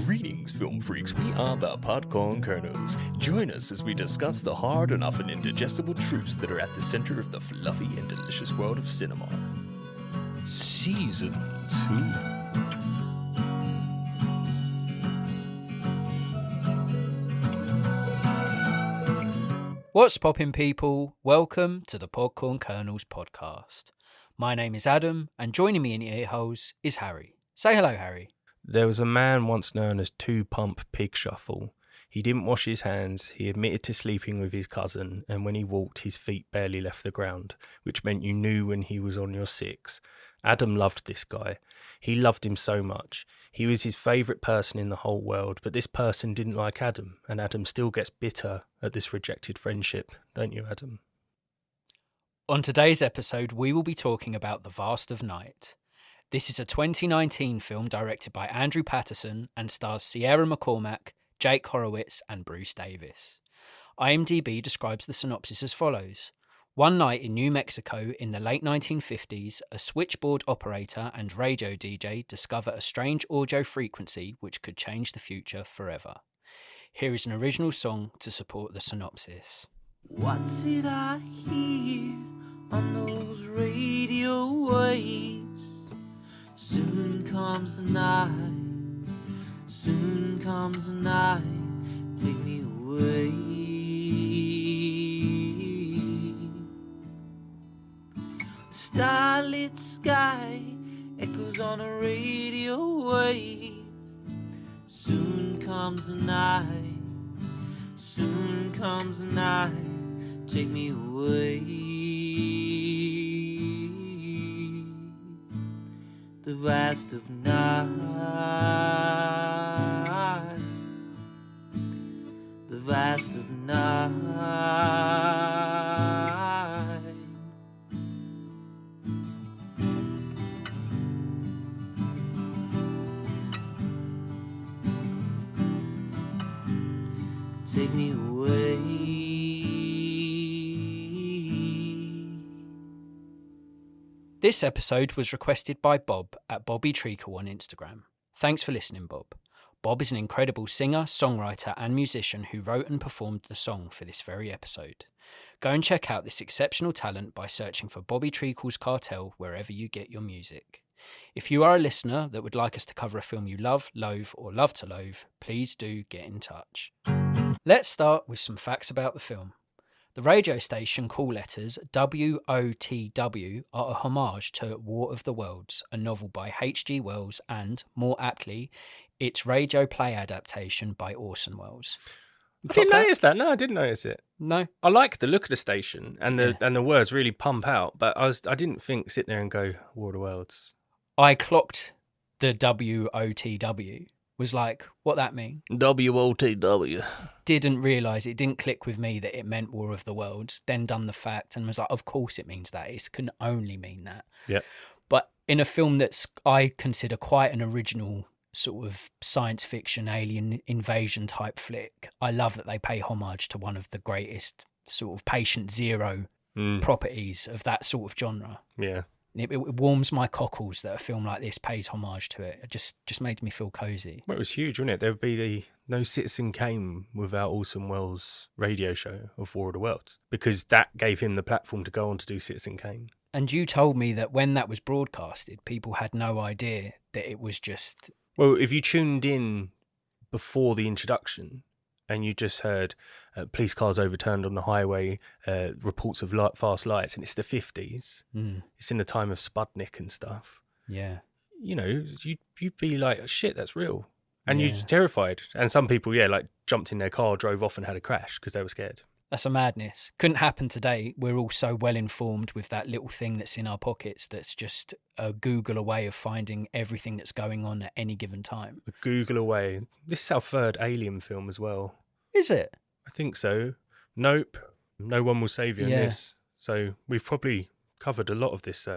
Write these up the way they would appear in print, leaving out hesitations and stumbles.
Greetings, film freaks. We are the Podcorn Kernels. Join us as we discuss the hard and often indigestible truths that are at the center of the fluffy and delicious world of cinema. Season 2. What's poppin', people? Welcome to the Podcorn Kernels podcast. My name is Adam, and joining me in your ear holes is Harry. Say hello, Harry. There was a man once known as Two Pump Pig Shuffle. He didn't wash his hands, he admitted to sleeping with his cousin, and when he walked, his feet barely left the ground, which meant you knew when he was on your six. Adam loved this guy. He loved him so much. He was his favourite person in the whole world, but this person didn't like Adam, and Adam still gets bitter at this rejected friendship, don't you, Adam? On today's episode, we will be talking about The Vast of Night. This is a 2019 film directed by Andrew Patterson and stars Sierra McCormack, Jake Horowitz and Bruce Davis. IMDb describes the synopsis as follows. One night in New Mexico in the late 1950s, a switchboard operator and radio DJ discover a strange audio frequency which could change the future forever. Here is an original song to support the synopsis. What's it I hear on those radio waves? Soon comes the night, soon comes the night, take me away. Starlit sky echoes on a radio wave. Soon comes the night, soon comes the night, take me away. The vast of night, the vast of night. Take me away. This episode was requested by Bob at Bobby Treacle on Instagram. Thanks for listening, Bob. Bob is an incredible singer, songwriter and musician who wrote and performed the song for this very episode. Go and check out this exceptional talent by searching for Bobby Treacle's Cartel wherever you get your music. If you are a listener that would like us to cover a film you love, loathe or love to loathe, please do get in touch. Let's start with some facts about the film. The radio station call letters WOTW are a homage to War of the Worlds, a novel by H.G. Wells and, more aptly, its radio play adaptation by Orson Welles. I didn't notice that. No, I didn't notice it. No? I like the look of the station and the words really pump out, but I didn't sit there and go, War of the Worlds. I clocked the WOTW. Was like, what that mean? WOTW. Didn't realise, it didn't click with me that it meant War of the Worlds. Then done the fact and was like, of course it means that. It can only mean that. Yeah. But in a film that's, I consider quite an original sort of science fiction, alien invasion type flick, I love that they pay homage to one of the greatest sort of Patient Zero properties of that sort of genre. Yeah. It warms my cockles that a film like this pays homage to it. It just made me feel cosy. Well, it was huge, wasn't it? There would be no Citizen Kane without Orson Welles' radio show of War of the Worlds, because that gave him the platform to go on to do Citizen Kane. And you told me that when that was broadcasted, people had no idea that it was just... Well, if you tuned in before the introduction and you just heard police cars overturned on the highway, reports of fast lights, and it's the 50s. It's in the time of Sputnik and stuff. Yeah. You know, you'd be like, shit, that's real. And you're terrified. And some people, jumped in their car, drove off and had a crash because they were scared. That's a madness. Couldn't happen today. We're all so well informed with that little thing that's in our pockets that's just a Google away of finding everything that's going on at any given time. A Google away. This is our third Alien film as well. Is it? I think so. Nope. No one will save you in this. So we've probably covered a lot of this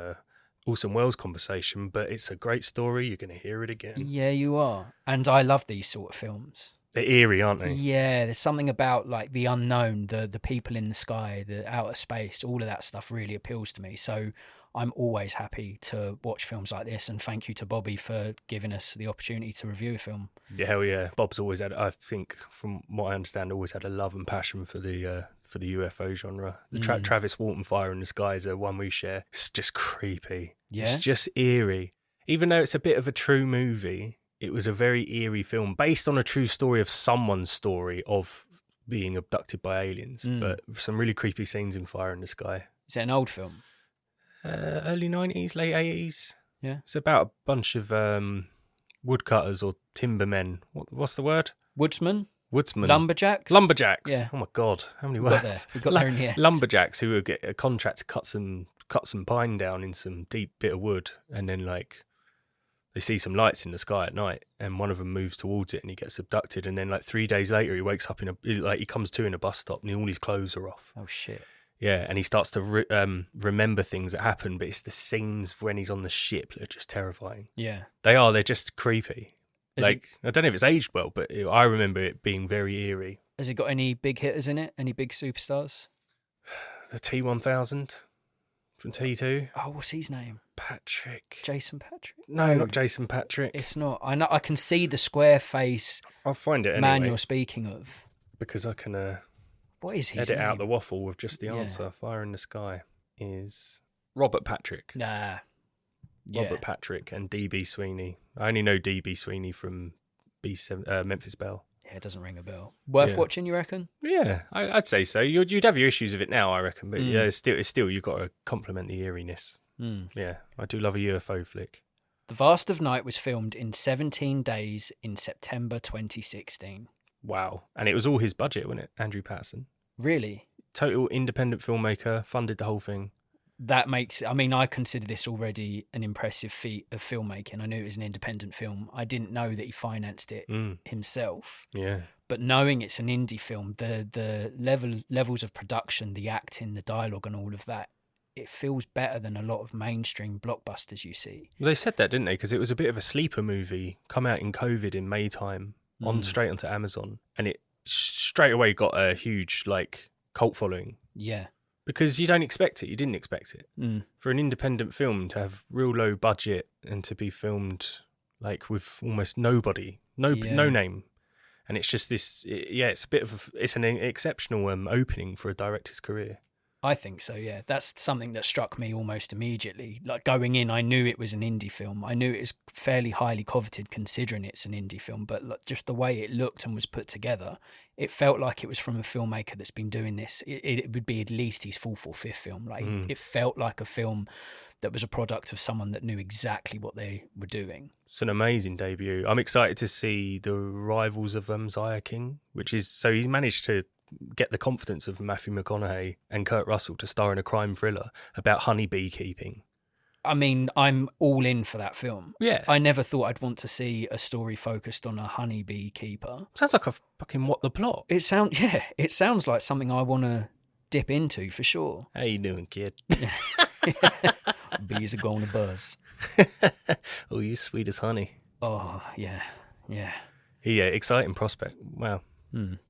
Orson Welles conversation, but it's a great story. You're going to hear it again. Yeah, you are. And I love these sort of films. They're eerie, aren't they? Yeah, there's something about like the unknown, the people in the sky, the outer space, all of that stuff really appeals to me. So I'm always happy to watch films like this, and thank you to Bobby for giving us the opportunity to review a film. Yeah, hell yeah. Bob's always had, I think, from what I understand, always had a love and passion for the UFO genre. The Travis Walton Fire in the Sky is one we share. It's just creepy. Yeah. It's just eerie. Even though it's a bit of a true movie, it was a very eerie film based on a true story of someone's story of being abducted by aliens. But some really creepy scenes in Fire in the Sky. Is it an old film? Early 90s, late 80s. Yeah. It's about a bunch of woodcutters or timbermen. What's the word? Woodsman? Lumberjacks. Yeah. Oh my God, how many We got words? there. We got there in the end. Lumberjacks who would get a contract to cut some pine down in some deep bit of wood, and then like they see some lights in the sky at night, and one of them moves towards it, and he gets abducted, and then like 3 days later he wakes up he comes to in a bus stop, and all his clothes are off. Oh shit. Yeah, and he starts to remember things that happen, but it's the scenes when he's on the ship that are just terrifying. Yeah. They're just creepy. Is I don't know if it's aged well, but I remember it being very eerie. Has it got any big hitters in it? Any big superstars? The T-1000 from T2. Oh, what's his name? Patrick. Jason Patrick? No, not Jason Patrick. It's not. I know. I can see the square face I'll find it man anyway, you're speaking of. because I can What is his edit name? out the waffle with just the Yeah. answer. Fire in the Sky is Robert Patrick. Nah. Robert Patrick and DB Sweeney. I only know DB Sweeney from Memphis Belle. Yeah, it doesn't ring a bell. Worth Yeah. watching, you reckon? Yeah, I'd say so. You'd have your issues with it now, I reckon, but yeah, it's still you've got to compliment the eeriness. Yeah, I do love a UFO flick. The Vast of Night was filmed in 17 days in September 2016. Wow, and it was all his budget, wasn't it? Andrew Patterson, Really? total independent filmmaker, funded the whole thing. That makes... I mean, I consider this already an impressive feat of filmmaking. I knew it was an independent film. I didn't know that he financed it himself. Yeah. But knowing it's an indie film, the levels of production, the acting, the dialogue and all of that, it feels better than a lot of mainstream blockbusters you see. Well, they said that, didn't they? Because it was a bit of a sleeper movie, come out in COVID in May time, straight onto Amazon, and it straight away got a huge cult following. Yeah. Because you don't expect it. You didn't expect it. For an independent film to have real low budget and to be filmed with almost nobody, no name. And it's just this, it's a bit of it's an exceptional opening for a director's career. I think so, yeah. That's something that struck me almost immediately. Going in, I knew it was an indie film. I knew it was fairly highly coveted considering it's an indie film, but just the way it looked and was put together, it felt like it was from a filmmaker that's been doing this. It would be at least his fourth or fifth film. It felt like a film that was a product of someone that knew exactly what they were doing. It's an amazing debut. I'm excited to see the rivals of Zaya King, so he's managed to get the confidence of Matthew McConaughey and Kurt Russell to star in a crime thriller about honeybee keeping. I mean, I'm all in for that film. Yeah. I never thought I'd want to see a story focused on a honeybee keeper. Sounds like a fucking what the plot. It sounds like something I want to dip into for sure. How you doing, kid? Bees are going to buzz. Oh, you sweet as honey. Oh, yeah. Yeah, exciting prospect. Wow.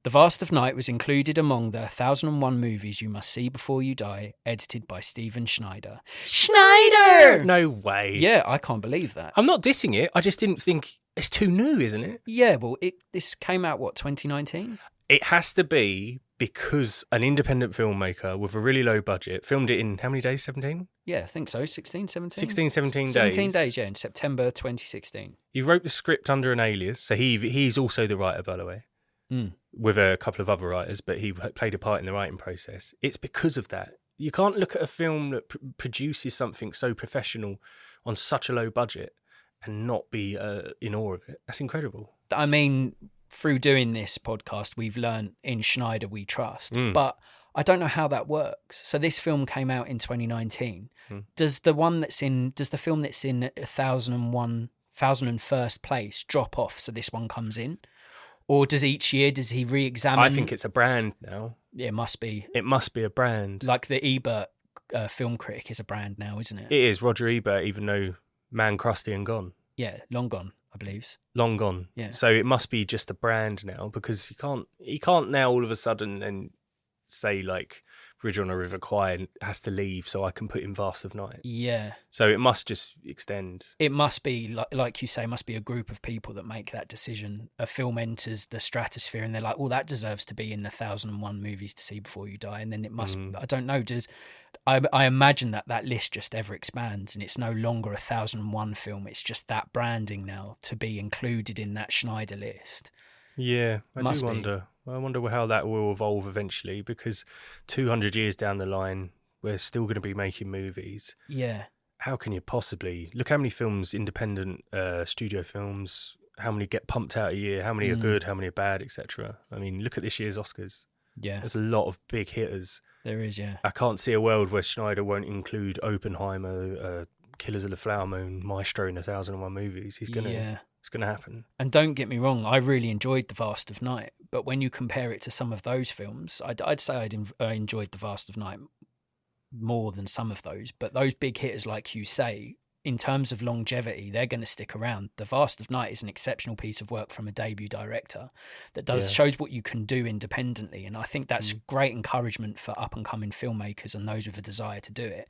The Vast of Night was included among the 1001 movies you must see before you die, edited by Steven Schneider. Schneider! No way. Yeah, I can't believe that. I'm not dissing it. I just didn't think it's too new, isn't it? Yeah, well, this came out, 2019? It has to be because an independent filmmaker with a really low budget filmed it in how many days? 17? Yeah, I think so. 16, 17? 16, 17 days. 17 days, yeah, in September 2016. He wrote the script under an alias, so he's also the writer, by the way. With a couple of other writers, but he played a part in the writing process. It's because of that. You can't look at a film that produces something so professional on such a low budget and not be in awe of it. That's incredible. I mean, through doing this podcast, we've learned in Schneider we trust, but I don't know how that works. So this film came out in 2019. Does the film that's in 1001st place drop off so this one comes in? Or does he re-examine? I think it's a brand now. Yeah, it must be. It must be a brand. Like the Ebert film critic is a brand now, isn't it? It is. Roger Ebert, even though Man Crusty and Gone. Yeah, long gone, I believe. Long gone. Yeah. So it must be just a brand now because you can't now all of a sudden and say like Bridge on a River Kwai has to leave so I can put in Vast of Night. Yeah. So it must just extend. It must be, like you say, must be a group of people that make that decision. A film enters the stratosphere and they're like, well, that deserves to be in the 1001 movies to see before you die. And then it must, I don't know, I imagine that list just ever expands and it's no longer a 1001 film. It's just that branding now to be included in that Schneider list. Yeah, I wonder how that will evolve eventually, because 200 years down the line, we're still going to be making movies. Yeah. How can you possibly... Look how many films, independent studio films, how many get pumped out a year, how many are good, how many are bad, etc. I mean, look at this year's Oscars. Yeah. There's a lot of big hitters. There is, yeah. I can't see a world where Schneider won't include Oppenheimer, Killers of the Flower Moon, Maestro in 1001 movies. It's going to happen. And don't get me wrong, I really enjoyed The Vast of Night, but when you compare it to some of those films, I'd say I enjoyed The Vast of Night more than some of those. But those big hitters, like you say, in terms of longevity, they're going to stick around. The Vast of Night is an exceptional piece of work from a debut director that shows what you can do independently. And I think that's great encouragement for up-and-coming filmmakers and those with a desire to do it.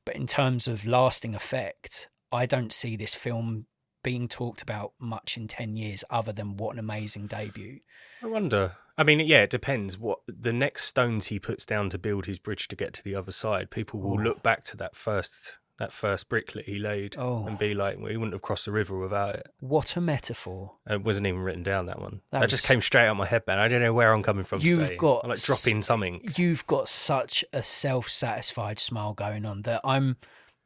But in terms of lasting effect, I don't see this film being talked about much in 10 years other than what an amazing debut. I wonder. I mean, yeah, it depends. What the next stones he puts down to build his bridge to get to the other side, people will look back to that first bricklet he laid and be like, well, he wouldn't have crossed the river without it. What a metaphor. It wasn't even written down, that one. That just came straight out my head, man. I don't know where I'm coming from today. I'm like dropping something. You've got such a self-satisfied smile going on that I'm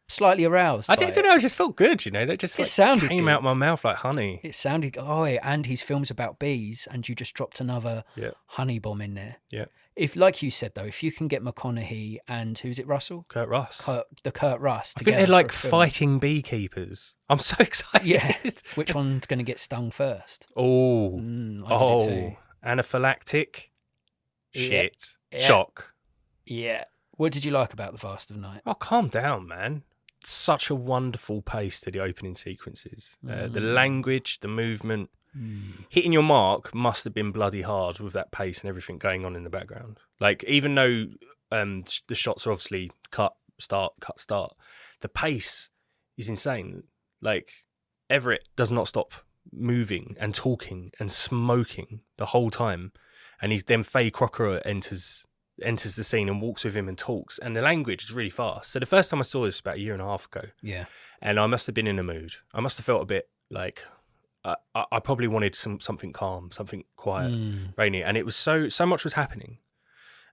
slightly aroused. I don't know, it just felt good, you know. That just came out my mouth like honey. It sounded, and his film's about bees, and you just dropped another honey bomb in there. Yeah. If, like you said, though, if you can get McConaughey and who's it, Russell? Kurt Russ. Kurt Russ. I think they're like fighting beekeepers. I'm so excited. Yeah. Which one's going to get stung first? Oh. I did it too. Anaphylactic. Shit. Yeah. Shock. Yeah. What did you like about The Vast of Night? Oh, calm down, man. Such a wonderful pace to the opening sequences. The language, the movement. Hitting your mark must have been bloody hard with that pace and everything going on in the background. Like, even though the shots are obviously cut, start, the pace is insane. Like, Everett does not stop moving and talking and smoking the whole time. And then Faye Crocker enters the scene and walks with him and talks, and the language is really fast. So the first time I saw this about a year and a half ago, and I must have been in a mood. I must have felt a bit like I probably wanted something calm, something quiet, rainy, and it was so much was happening.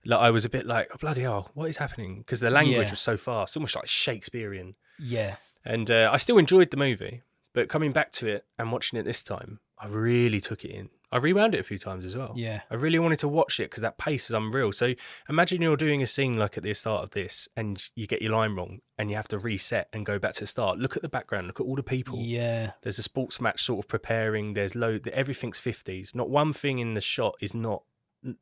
Like, I was a bit like, oh, bloody hell, what is happening? Because the language was so fast, almost like Shakespearean. Yeah, and I still enjoyed the movie, but coming back to it and watching it this time, I really took it in. I rewound it a few times as well. Yeah. I really wanted to watch it because that pace is unreal. So imagine you're doing a scene like at the start of this and you get your line wrong and you have to reset and go back to the start. Look at the background. Look at all the people. Yeah. There's a sports match sort of preparing. There's everything's 50s. Not one thing in the shot is not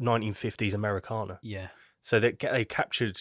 1950s Americana. Yeah. So they captured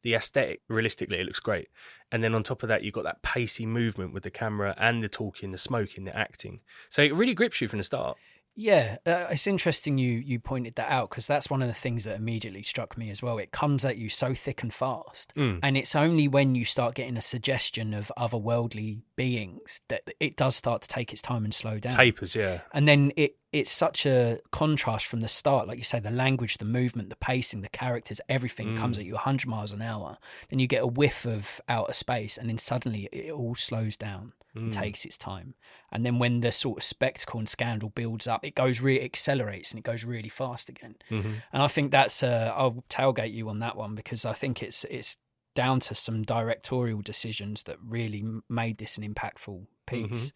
the aesthetic. Realistically, it looks great. And then on top of that, you've got that pacey movement with the camera and the talking, the smoking, the acting. So it really grips you from the start. Yeah, it's interesting you pointed that out, because that's one of the things that immediately struck me as well. It comes at you so thick and fast, and it's only when you start getting a suggestion of otherworldly beings that it does start to take its time and slow down. Tapers, yeah. And then it's such a contrast from the start. Like you say, the language, the movement, the pacing, the characters, everything comes at you 100 miles an hour. Then you get a whiff of outer space, and then suddenly it all slows down. And takes its time, and then when the sort of spectacle and scandal builds up, it accelerates and it goes really fast again. And I think that's I'll tailgate you on that one, because I think it's down to some directorial decisions that really made this an impactful piece.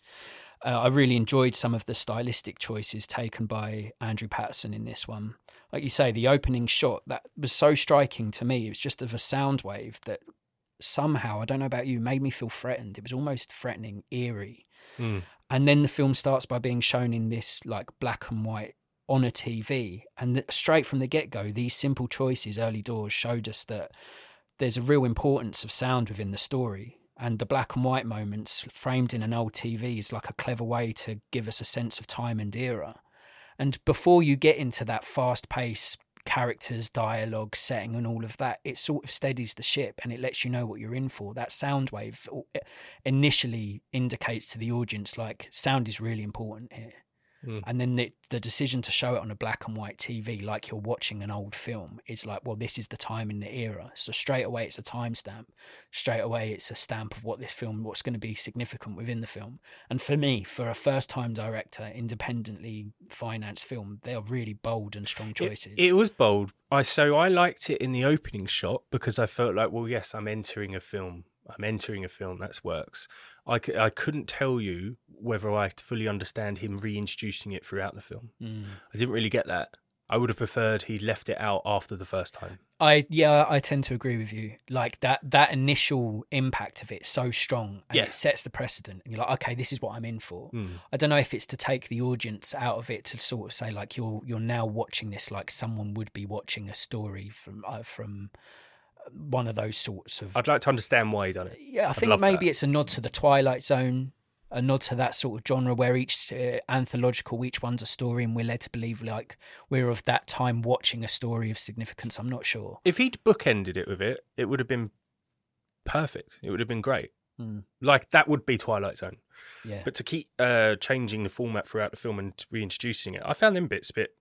I really enjoyed some of the stylistic choices taken by Andrew Patterson in this one. Like you say, the opening shot, that was so striking to me. It was just of a sound wave that somehow, I don't know about you, made me feel threatened. It was almost threatening, eerie. And then the film starts by being shown in this like black and white on a TV, and straight from the get-go, these simple choices early doors showed us that there's a real importance of sound within the story, and the black and white moments framed in an old TV is like a clever way to give us a sense of time and era. And before you get into that fast-paced characters, dialogue, setting, and all of that, it sort of steadies the ship and it lets you know what you're in for. That sound wave initially indicates to the audience, like, sound is really important here. And then the decision to show it on a black and white TV, like you're watching an old film, is like, well, this is the time in the era. So straight away, it's a timestamp. Straight away, it's a stamp of what this film, what's going to be significant within the film. And for me, for a first-time director, independently financed film, they are really bold and strong choices. It was bold. So I liked it in the opening shot because I felt like, well, yes, I'm entering a film. That works. I couldn't tell you whether I fully understand him reintroducing it throughout the film. I didn't really get that. I would have preferred he'd left it out after the first time. I tend to agree with you. Like that initial impact of it so strong, and it sets the precedent. And you're like, okay, this is what I'm in for. I don't know if it's to take the audience out of it, to sort of say like you're now watching this like someone would be watching a story from one of those sorts of... I'd like to understand why he done it. Yeah, I think maybe it's a nod to the Twilight Zone, a nod to that sort of genre where each anthological, each one's a story, and we're led to believe like we're of that time watching a story of significance. I'm not sure. If he'd bookended it with it, it would have been perfect. It would have been great. Like, that would be Twilight Zone. Yeah. But to keep changing the format throughout the film and reintroducing it, I found them bits a bit...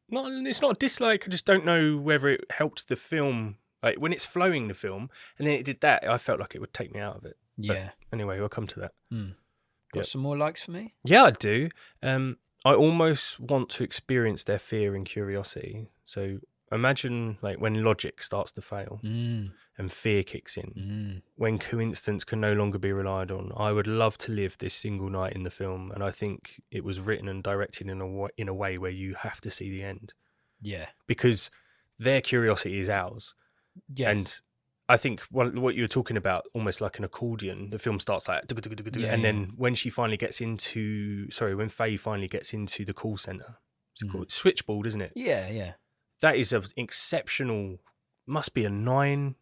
It's not a dislike, I just don't know whether it helped the film... Like, when it's flowing, the film, and then it did that, I felt like it would take me out of it. Yeah. But anyway, we'll come to that. Got some more likes for me? Yeah, I do. I almost want to experience their fear and curiosity. So imagine, like, when logic starts to fail and fear kicks in, when coincidence can no longer be relied on. I would love to live this single night in the film, and I think it was written and directed in a way where you have to see the end. Yeah. Because their curiosity is ours. Yeah. And I think what you were talking about, almost like an accordion, the film starts like, and then when Faye finally gets into the call centre, it's called switchboard, isn't it? Yeah, yeah. That is an exceptional, must be a 9-8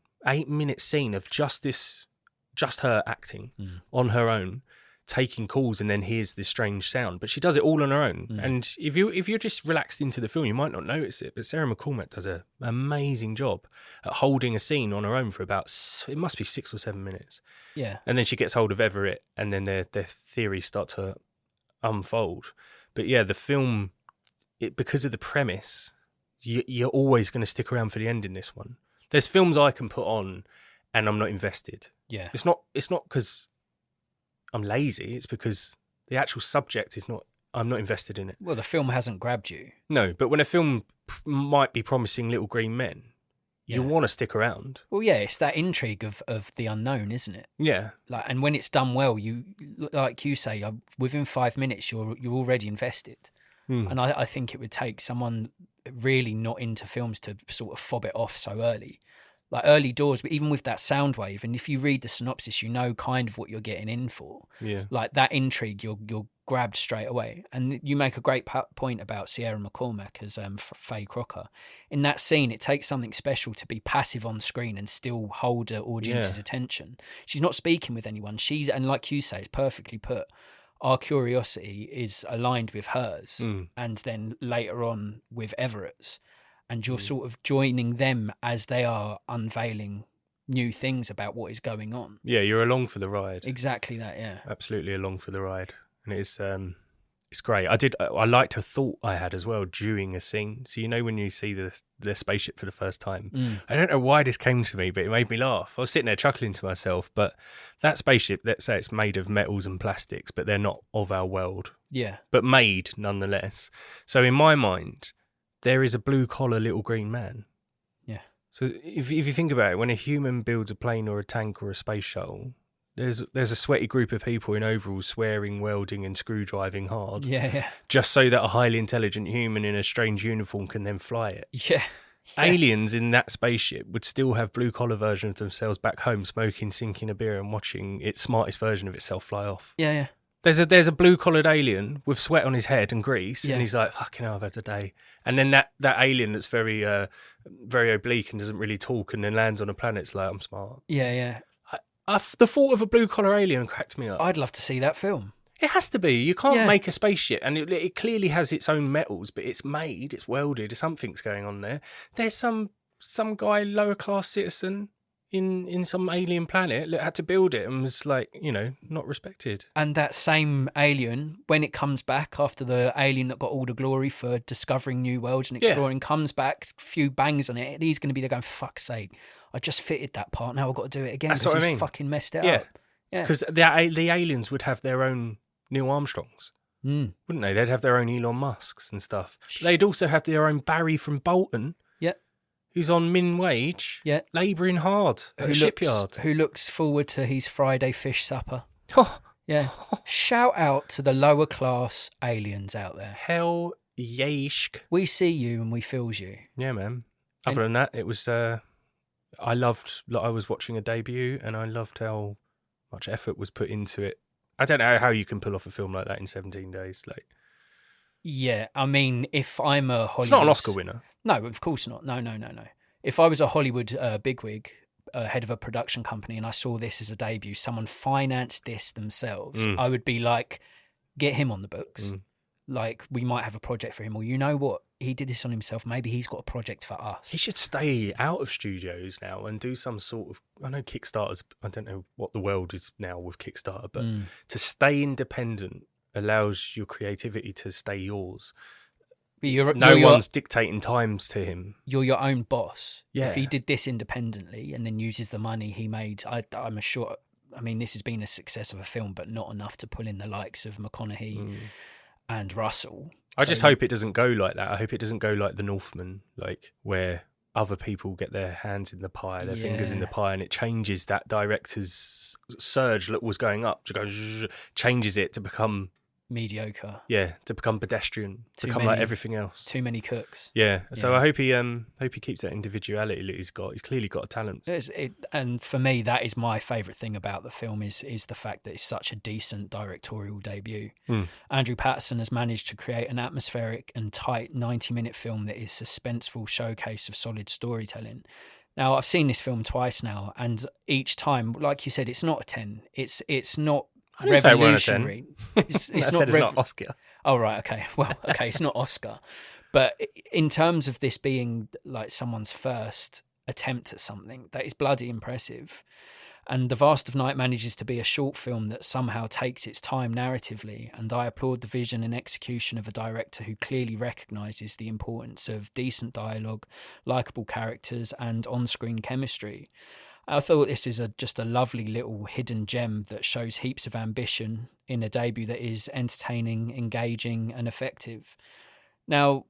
minute scene of just her acting on her own, taking calls, and then hears this strange sound. But she does it all on her own. And if you're just relaxed into the film, you might not notice it. But Sarah McCormack does an amazing job at holding a scene on her own for about, it must be 6 or 7 minutes. Yeah. And then she gets hold of Everett, and then their theories start to unfold. But yeah, the film, because of the premise, you're always going to stick around for the end in this one. There's films I can put on and I'm not invested. Yeah. It's not because I'm lazy, it's because the actual subject is not, I'm not invested in it. Well, the film hasn't grabbed you. No, but when a film might be promising little green men, you want to stick around. Well, yeah, it's that intrigue of the unknown, isn't it? Yeah. Like, and when it's done well, you, like you say, within 5 minutes, you're already invested. And I think it would take someone really not into films to sort of fob it off so early. Like early doors, but even with that sound wave, and if you read the synopsis, you know kind of what you're getting in for. Yeah. Like that intrigue, you're grabbed straight away. And you make a great point about Sierra McCormack as Faye Crocker. In that scene, it takes something special to be passive on screen and still hold the audience's attention. She's not speaking with anyone. And like you say, it's perfectly put. Our curiosity is aligned with hers, and then later on with Everett's. And you're sort of joining them as they are unveiling new things about what is going on. Yeah, you're along for the ride. Exactly that, yeah. Absolutely along for the ride. And it's great. I liked a thought I had as well during a scene. So, when you see the spaceship for the first time, I don't know why this came to me, but it made me laugh. I was sitting there chuckling to myself, but that spaceship, let's say it's made of metals and plastics, but they're not of our world. Yeah. But made nonetheless. So in my mind, there is a blue-collar little green man. Yeah. So if you think about it, when a human builds a plane or a tank or a space shuttle, there's a sweaty group of people in overalls swearing, welding and screw driving hard. Yeah. Just so that a highly intelligent human in a strange uniform can then fly it. Yeah. Aliens in that spaceship would still have blue-collar versions of themselves back home, smoking, sinking a beer and watching its smartest version of itself fly off. Yeah. There's a blue-collared alien with sweat on his head and grease, and he's like, fucking hell, I've had a day. And then that alien that's very very oblique and doesn't really talk and then lands on a planet's like, I'm smart. Yeah. The thought of a blue-collar alien cracked me up. I'd love to see that film. It has to be. You can't Yeah. make a spaceship, and it clearly has its own metals, but it's made, it's welded. Something's going on there. There's some guy, lower class citizen in some alien planet that had to build it and was like, not respected. And that same alien, when it comes back after the alien that got all the glory for discovering new worlds and exploring comes back, a few bangs on it, and he's going to be there going, for fuck's sake, I just fitted that part, now I've got to do it again because he's fucking messed it up. Yeah, because the aliens would have their own Neil Armstrongs, wouldn't they? They'd have their own Elon Musks and stuff. But they'd also have their own Barry from Bolton. Who's on min wage, labouring hard at a shipyard. Who looks forward to his Friday fish supper. Oh. Yeah. Shout out to the lower class aliens out there. Hell yeashk. We see you and we feels you. Yeah, man. Other than that, it was... I was watching a debut and I loved how much effort was put into it. I don't know how you can pull off a film like that in 17 days. Yeah, I mean, if I'm a Hollywood... It's not an Oscar winner. No, of course not. No. If I was a Hollywood bigwig, head of a production company, and I saw this as a debut, someone financed this themselves, I would be like, get him on the books. Like, we might have a project for him. Or you know what? He did this on himself. Maybe he's got a project for us. He should stay out of studios now and do some sort of... I know Kickstarter's... I don't know what the world is now with Kickstarter, but to stay independent allows your creativity to stay yours. No one's dictating times to him. You're your own boss. Yeah. If he did this independently and then uses the money he made, I'm sure... I mean, this has been a success of a film, but not enough to pull in the likes of McConaughey and Russell. I just hope it doesn't go like that. I hope it doesn't go like The Northman, where other people get their hands in the pie, their fingers in the pie, and it changes that director's surge that was going up, changes it to become... mediocre. Yeah, to become pedestrian, like everything else. Too many cooks. Yeah, so I hope he keeps that individuality that he's got. He's clearly got a talent. And for me, that is my favourite thing about the film is the fact that it's such a decent directorial debut. Andrew Patterson has managed to create an atmospheric and tight 90-minute film that is a suspenseful showcase of solid storytelling. Now, I've seen this film twice now, and each time, like you said, it's not a 10. It's not revolutionary. It's not not Oscar. Oh, right. Okay. Well, okay. It's not Oscar. But in terms of this being like someone's first attempt at something, that is bloody impressive. And The Vast of Night manages to be a short film that somehow takes its time narratively. And I applaud the vision and execution of a director who clearly recognises the importance of decent dialogue, likeable characters, and on-screen chemistry. I thought this is just a lovely little hidden gem that shows heaps of ambition in a debut that is entertaining, engaging, and effective. Now,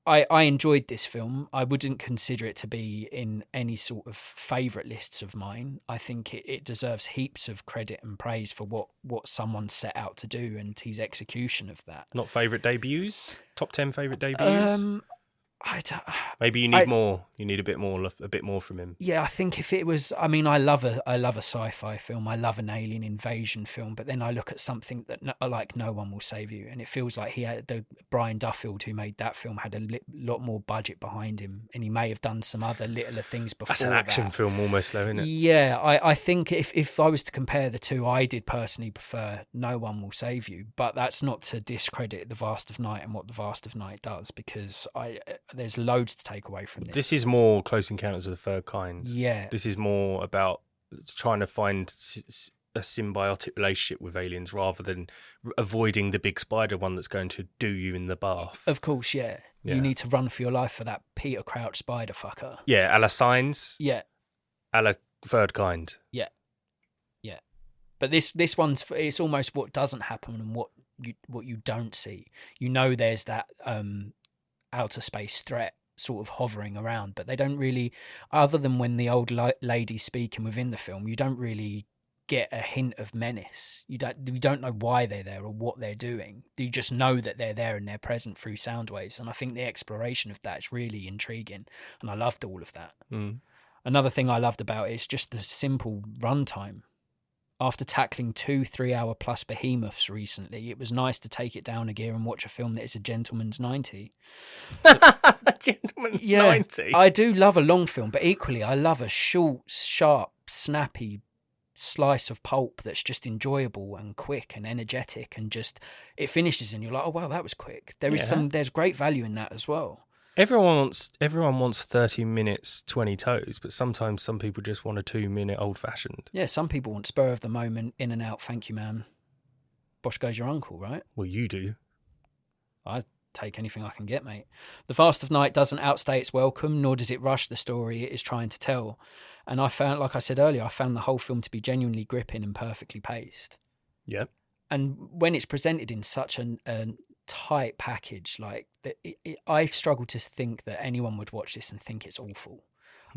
I enjoyed this film. I wouldn't consider it to be in any sort of favourite lists of mine. I think it deserves heaps of credit and praise for what someone set out to do and his execution of that. Not favourite debuts? Top 10 favourite debuts? I don't, maybe you need more. You need a bit more from him. Yeah, I think if it was, I mean, I love a sci-fi film. I love an alien invasion film. But then I look at something that like No One Will Save You, and it feels like the Brian Duffield who made that film had a lot more budget behind him, and he may have done some other littler things before. That's an action film almost, though, isn't it? Yeah, I think if I was to compare the two, I did personally prefer No One Will Save You. But that's not to discredit The Vast of Night and what The Vast of Night does, because there's loads to take away from this. This is more Close Encounters of the Third Kind. Yeah. This is more about trying to find a symbiotic relationship with aliens rather than avoiding the big spider one that's going to do you in the bath. Of course, yeah. You need to run for your life for that Peter Crouch spider fucker. Yeah, a la Signs. Yeah. A la Third Kind. Yeah. Yeah. But this one's, it's almost what doesn't happen and what you don't see. You know there's that outer space threat sort of hovering around, but they don't really, other than when the old lady's speaking within the film, you don't really get a hint of menace. You don't know why they're there or what they're doing. You just know that they're there and they're present through sound waves, and I think the exploration of that is really intriguing, and I loved all of that. Another thing I loved about it is just the simple runtime. After tackling 2 3-hour plus behemoths recently, it was nice to take it down a gear and watch a film that is a gentleman's 90. Gentleman's 90? I do love a long film, but equally I love a short, sharp, snappy slice of pulp that's just enjoyable and quick and energetic, and just it finishes and you're like, oh wow, that was quick. There's great value in that as well. Everyone wants 30 minutes, 20 toes, but sometimes some people just want a 2-minute old fashioned. Yeah, some people want spur of the moment, in and out, thank you, man. Bosh goes your uncle, right? Well, you do. I take anything I can get, mate. The Vast of Night doesn't outstay its welcome, nor does it rush the story it is trying to tell. And I found, like I said earlier, I found the whole film to be genuinely gripping and perfectly paced. Yeah. And when it's presented in such a tight package, like I struggle to think that anyone would watch this and think it's awful.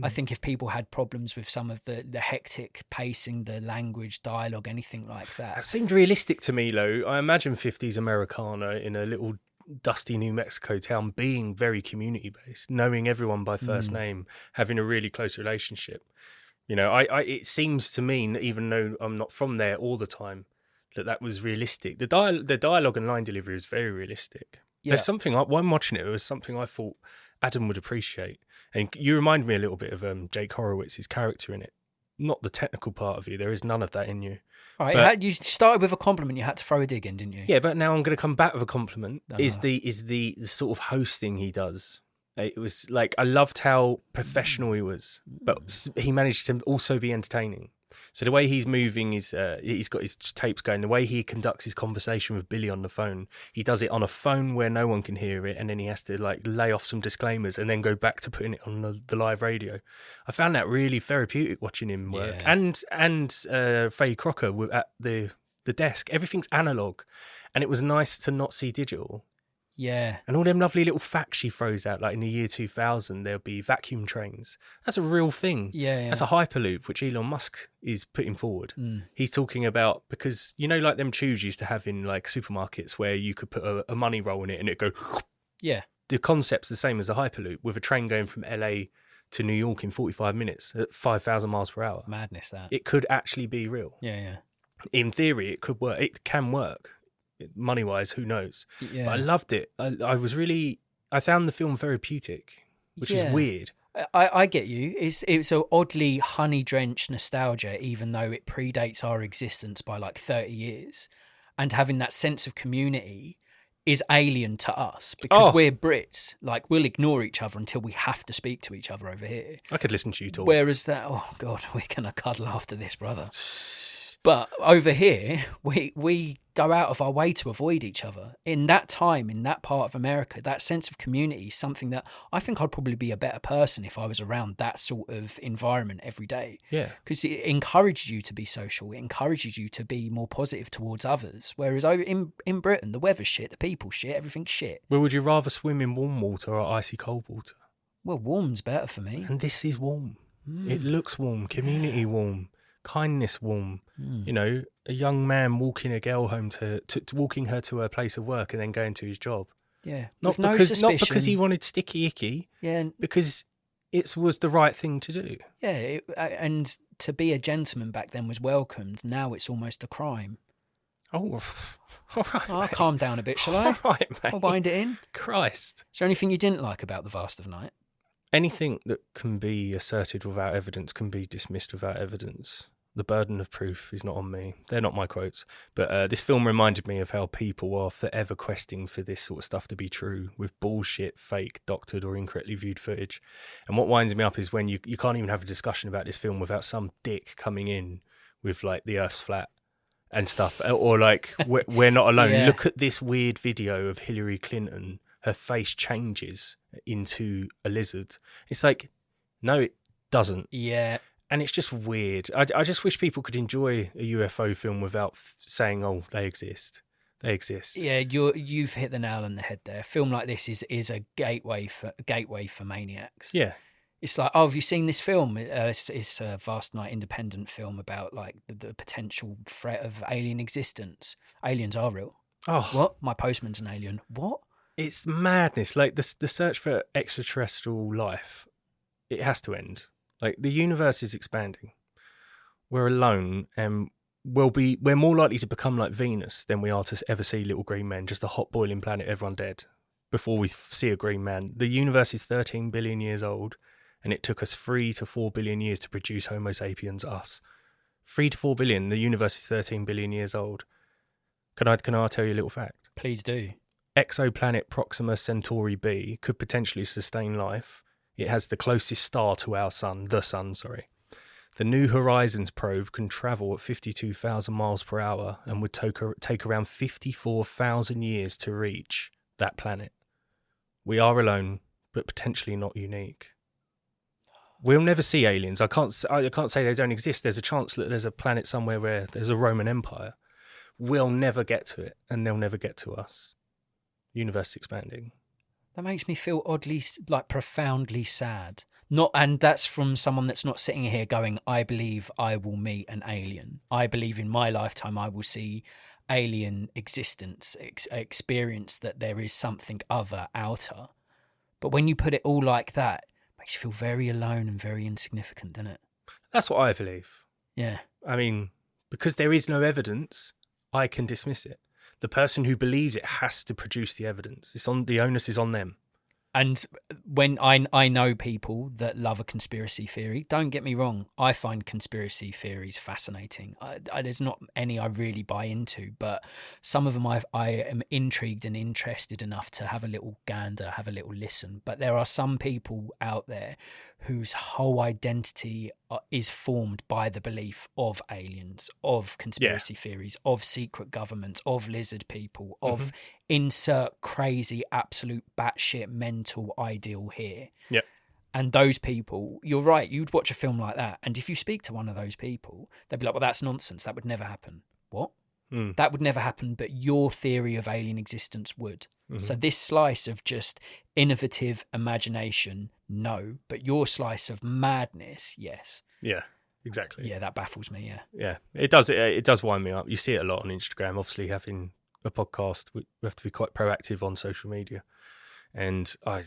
I think if people had problems with some of the hectic pacing, the language, dialogue, anything like that. It seemed realistic to me, though. I imagine 50s Americana in a little dusty New Mexico town being very community-based, knowing everyone by first name, having a really close relationship. You know, it seems to me, even though I'm not from there all the time, that was realistic. The dialogue and line delivery is very realistic. Yeah. There's something, while I'm watching it, was something I thought Adam would appreciate. And you remind me a little bit of Jake Horowitz's character in it. Not the technical part of you. There is none of that in you. All right, you started with a compliment. You had to throw a dig in, didn't you? Yeah, but now I'm going to come back with a compliment. Is the sort of hosting he does. It was like, I loved how professional he was, but he managed to also be entertaining. So the way he's moving is, he's got his tapes going. The way he conducts his conversation with Billy on the phone, he does it on a phone where no one can hear it, and then he has to like lay off some disclaimers and then go back to putting it on the live radio. I found that really therapeutic watching him work. Yeah. And Faye Crocker at the desk. Everything's analog, and it was nice to not see digital. Yeah. And all them lovely little facts she throws out, like in the year 2000, there'll be vacuum trains. That's a real thing. Yeah. That's a hyperloop, which Elon Musk is putting forward. He's talking about, because, you know, like them tubes used to have in like supermarkets where you could put a money roll in it and it'd go... Yeah. The concept's the same as a hyperloop, with a train going from LA to New York in 45 minutes at 5,000 miles per hour. Madness, that. It could actually be real. Yeah. In theory, it could work. It can work. Money-wise, who knows? Yeah. But I loved it. I found the film therapeutic, which is weird. I get you. It's an oddly honey-drenched nostalgia, even though it predates our existence by like 30 years. And having that sense of community is alien to us because we're Brits. Like, we'll ignore each other until we have to speak to each other over here. I could listen to you talk. Whereas that, oh God, we're going to cuddle after this, brother. But over here, we go out of our way to avoid each other. In that time, in that part of America, that sense of community is something that I think I'd probably be a better person if I was around that sort of environment every day. Yeah. Because it encourages you to be social. It encourages you to be more positive towards others. Whereas in Britain, the weather's shit, the people's shit, everything's shit. Well, would you rather swim in warm water or icy cold water? Well, warm's better for me. And this is warm. It looks warm, community warm. Kindness warm, you know, a young man walking a girl home to walking her to her place of work and then going to his job. Yeah, not because he wanted sticky icky. Yeah, because it was the right thing to do. Yeah, and to be a gentleman back then was welcomed. Now it's almost a crime. Oh, all right. I'll calm down a bit, shall I? All right, mate. I'll wind it in. Christ. Is there anything you didn't like about The Vast of Night? Anything that can be asserted without evidence can be dismissed without evidence. The burden of proof is not on me. They're not my quotes. But this film reminded me of how people are forever questing for this sort of stuff to be true with bullshit, fake, doctored or incorrectly viewed footage. And what winds me up is when you can't even have a discussion about this film without some dick coming in with like the Earth's flat and stuff. Or like, we're not alone. Yeah. Look at this weird video of Hillary Clinton. Her face changes into a lizard. It's like, no, it doesn't. Yeah. And it's just weird. I just wish people could enjoy a UFO film without saying, oh, they exist. They exist. Yeah, you've hit the nail on the head there. A film like this is a gateway for maniacs. Yeah. It's like, oh, have you seen this film? It's a Vast Night independent film about like the potential threat of alien existence. Aliens are real. Oh. What? My postman's an alien. What? It's madness. Like the search for extraterrestrial life, it has to end. Like the universe is expanding. We're alone, and we're more likely to become like Venus than we are to ever see little green men, just a hot boiling planet, everyone dead, before we see a green man. The universe is 13 billion years old, and it took us 3 to 4 billion years to produce Homo sapiens, us. 3 to 4 billion. The universe is 13 billion years old. Can I tell you a little fact? Please do. Exoplanet Proxima Centauri b could potentially sustain life. It has the closest star to our sun, the sun. The New Horizons probe can travel at 52,000 miles per hour and would take around 54,000 years to reach that planet. We are alone, but potentially not unique. We'll never see aliens. I can't say they don't exist. There's a chance that there's a planet somewhere where there's a Roman Empire. We'll never get to it, and they'll never get to us. Universe expanding. That makes me feel oddly, like, profoundly sad. And that's from someone that's not sitting here going, I believe I will meet an alien. I believe in my lifetime I will see alien existence, experience that there is something other, outer. But when you put it all like that, it makes you feel very alone and very insignificant, doesn't it? That's what I believe. Yeah. I mean, because there is no evidence, I can dismiss it. The person who believes it has to produce the evidence. The onus is on them. And when I know people that love a conspiracy theory, don't get me wrong, I find conspiracy theories fascinating. There's not any I really buy into, but some of them I am intrigued and interested enough to have a little gander, have a little listen. But there are some people out there whose whole identity is formed by the belief of aliens, of conspiracy theories, of secret governments, of lizard people, of insert crazy, absolute batshit mental ideal here. Yep. And those people, you're right, you'd watch a film like that, and if you speak to one of those people, they'd be like, well, that's nonsense. That would never happen. What? That would never happen, but your theory of alien existence would. So this slice of just innovative imagination, no, but your slice of madness, yes. Yeah, exactly. Yeah, that baffles me, yeah. Yeah, it does. It does wind me up. You see it a lot on Instagram. Obviously, having a podcast, we have to be quite proactive on social media, and I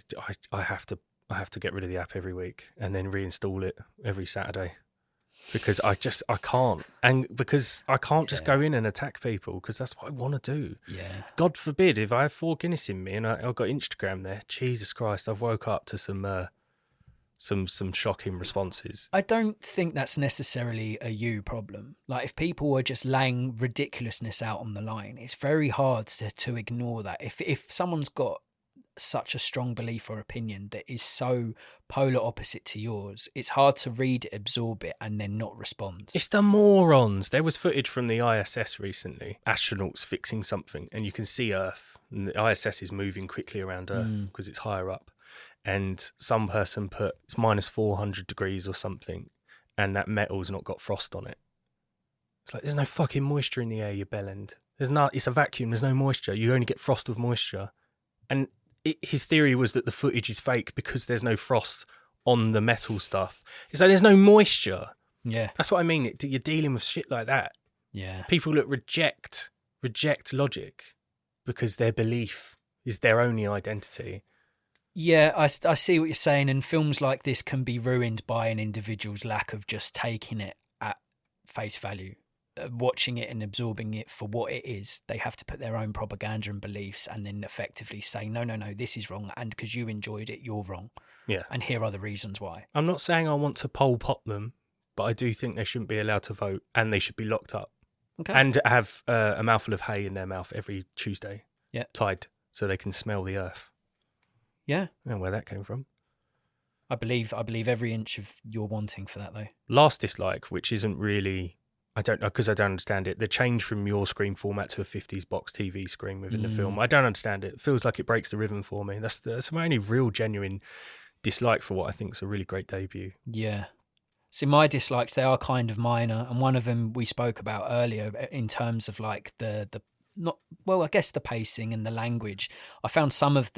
have to get rid of the app every week and then reinstall it every Saturday. Because I can't. And because I can't just go in and attack people, because that's what I want to do. Yeah. God forbid, if I have 4 Guinness in me and I've got Instagram there, Jesus Christ, I've woke up to some shocking responses. I don't think that's necessarily a you problem. Like, if people are just laying ridiculousness out on the line, it's very hard to ignore that. If someone's got such a strong belief or opinion that is so polar opposite to yours, it's hard to read it, absorb it, and then not respond. It's the morons. There was footage from the ISS recently, astronauts fixing something, and you can see Earth, and the ISS is moving quickly around Earth because it's higher up, and some person put it's minus 400 degrees or something, and that metal's not got frost on it. It's like, there's no fucking moisture in the air, you bellend. It's a vacuum, there's no moisture. You only get frost with moisture. And his theory was that the footage is fake because there's no frost on the metal stuff. It's like, there's no moisture. Yeah. That's what I mean. You're dealing with shit like that. Yeah. People that reject logic because their belief is their only identity. Yeah, I see what you're saying, and films like this can be ruined by an individual's lack of just taking it at face value. Watching it and absorbing it for what it is. They have to put their own propaganda and beliefs and then effectively say, no, this is wrong, and because you enjoyed it, you're wrong. Yeah. And here are the reasons why. I'm not saying I want to Pol Pot them, but I do think they shouldn't be allowed to vote, and they should be locked up. Okay. And have a mouthful of hay in their mouth every Tuesday. Yeah. Tied so they can smell the earth. Yeah. I don't know where that came from. I believe every inch of your wanting for that, though. Last dislike, which isn't really... I don't know, because I don't understand it. The change from your screen format to a 50s box TV screen within the film, I don't understand it. It feels like it breaks the rhythm for me. That's my only real genuine dislike for what I think is a really great debut. Yeah. See, my dislikes, they are kind of minor, and one of them we spoke about earlier in terms of like the pacing and the language. I found some of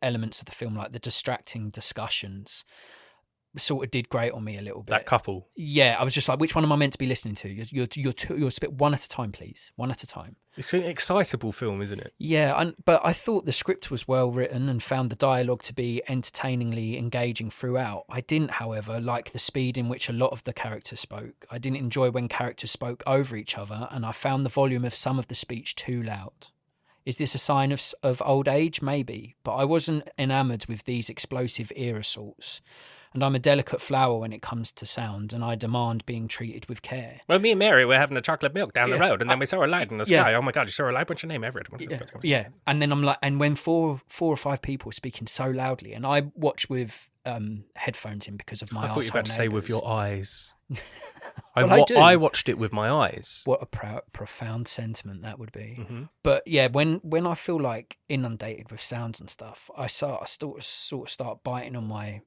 elements of the film, like the distracting discussions, sort of did grate on me a little bit. That couple. Yeah, I was just like, which one am I meant to be listening to? You're spit one at a time, please. One at a time. It's an excitable film, isn't it? Yeah, but I thought the script was well written and found the dialogue to be entertainingly engaging throughout. I didn't, however, like the speed in which a lot of the characters spoke. I didn't enjoy when characters spoke over each other, and I found the volume of some of the speech too loud. Is this a sign of old age? Maybe, but I wasn't enamoured with these explosive ear assaults. and I'm a delicate flower when it comes to sound, and I demand being treated with care. Well, me and Mary were having a chocolate milk down the road, and then we saw a light in the Yeah. sky. Oh my God, you saw a light? What's your name? Everett. Yeah. And then I'm like, and when four or five people are speaking so loudly, and I watch with headphones in because of my I thought you were about to say with your eyes. Well, I do. I watched it with my eyes. What a profound sentiment that would be. Mm-hmm. But yeah, when I feel like inundated with sounds and stuff, I sort of start biting on my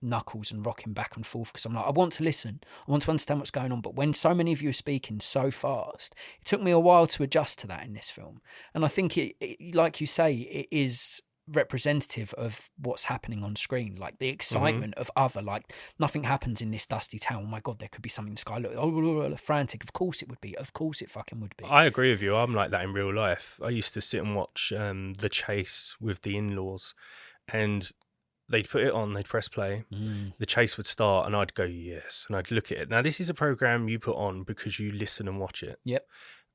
knuckles and rocking back and forth because I'm like, I want to listen, I want to understand what's going on. But when so many of you are speaking so fast, it took me a while to adjust to that in this film. And I think it like you say, it is representative of what's happening on screen, like the excitement of other, like nothing happens in this dusty town. Oh my God, there could be something in the sky. Look, frantic. Of course it would be. Of course it fucking would be. I agree with you. I'm like that in real life. I used to sit and watch The Chase with the in-laws, and they'd put it on, they'd press play, the chase would start, and I'd go, yes, and I'd look at it. Now, this is a program you put on because you listen and watch it. Yep.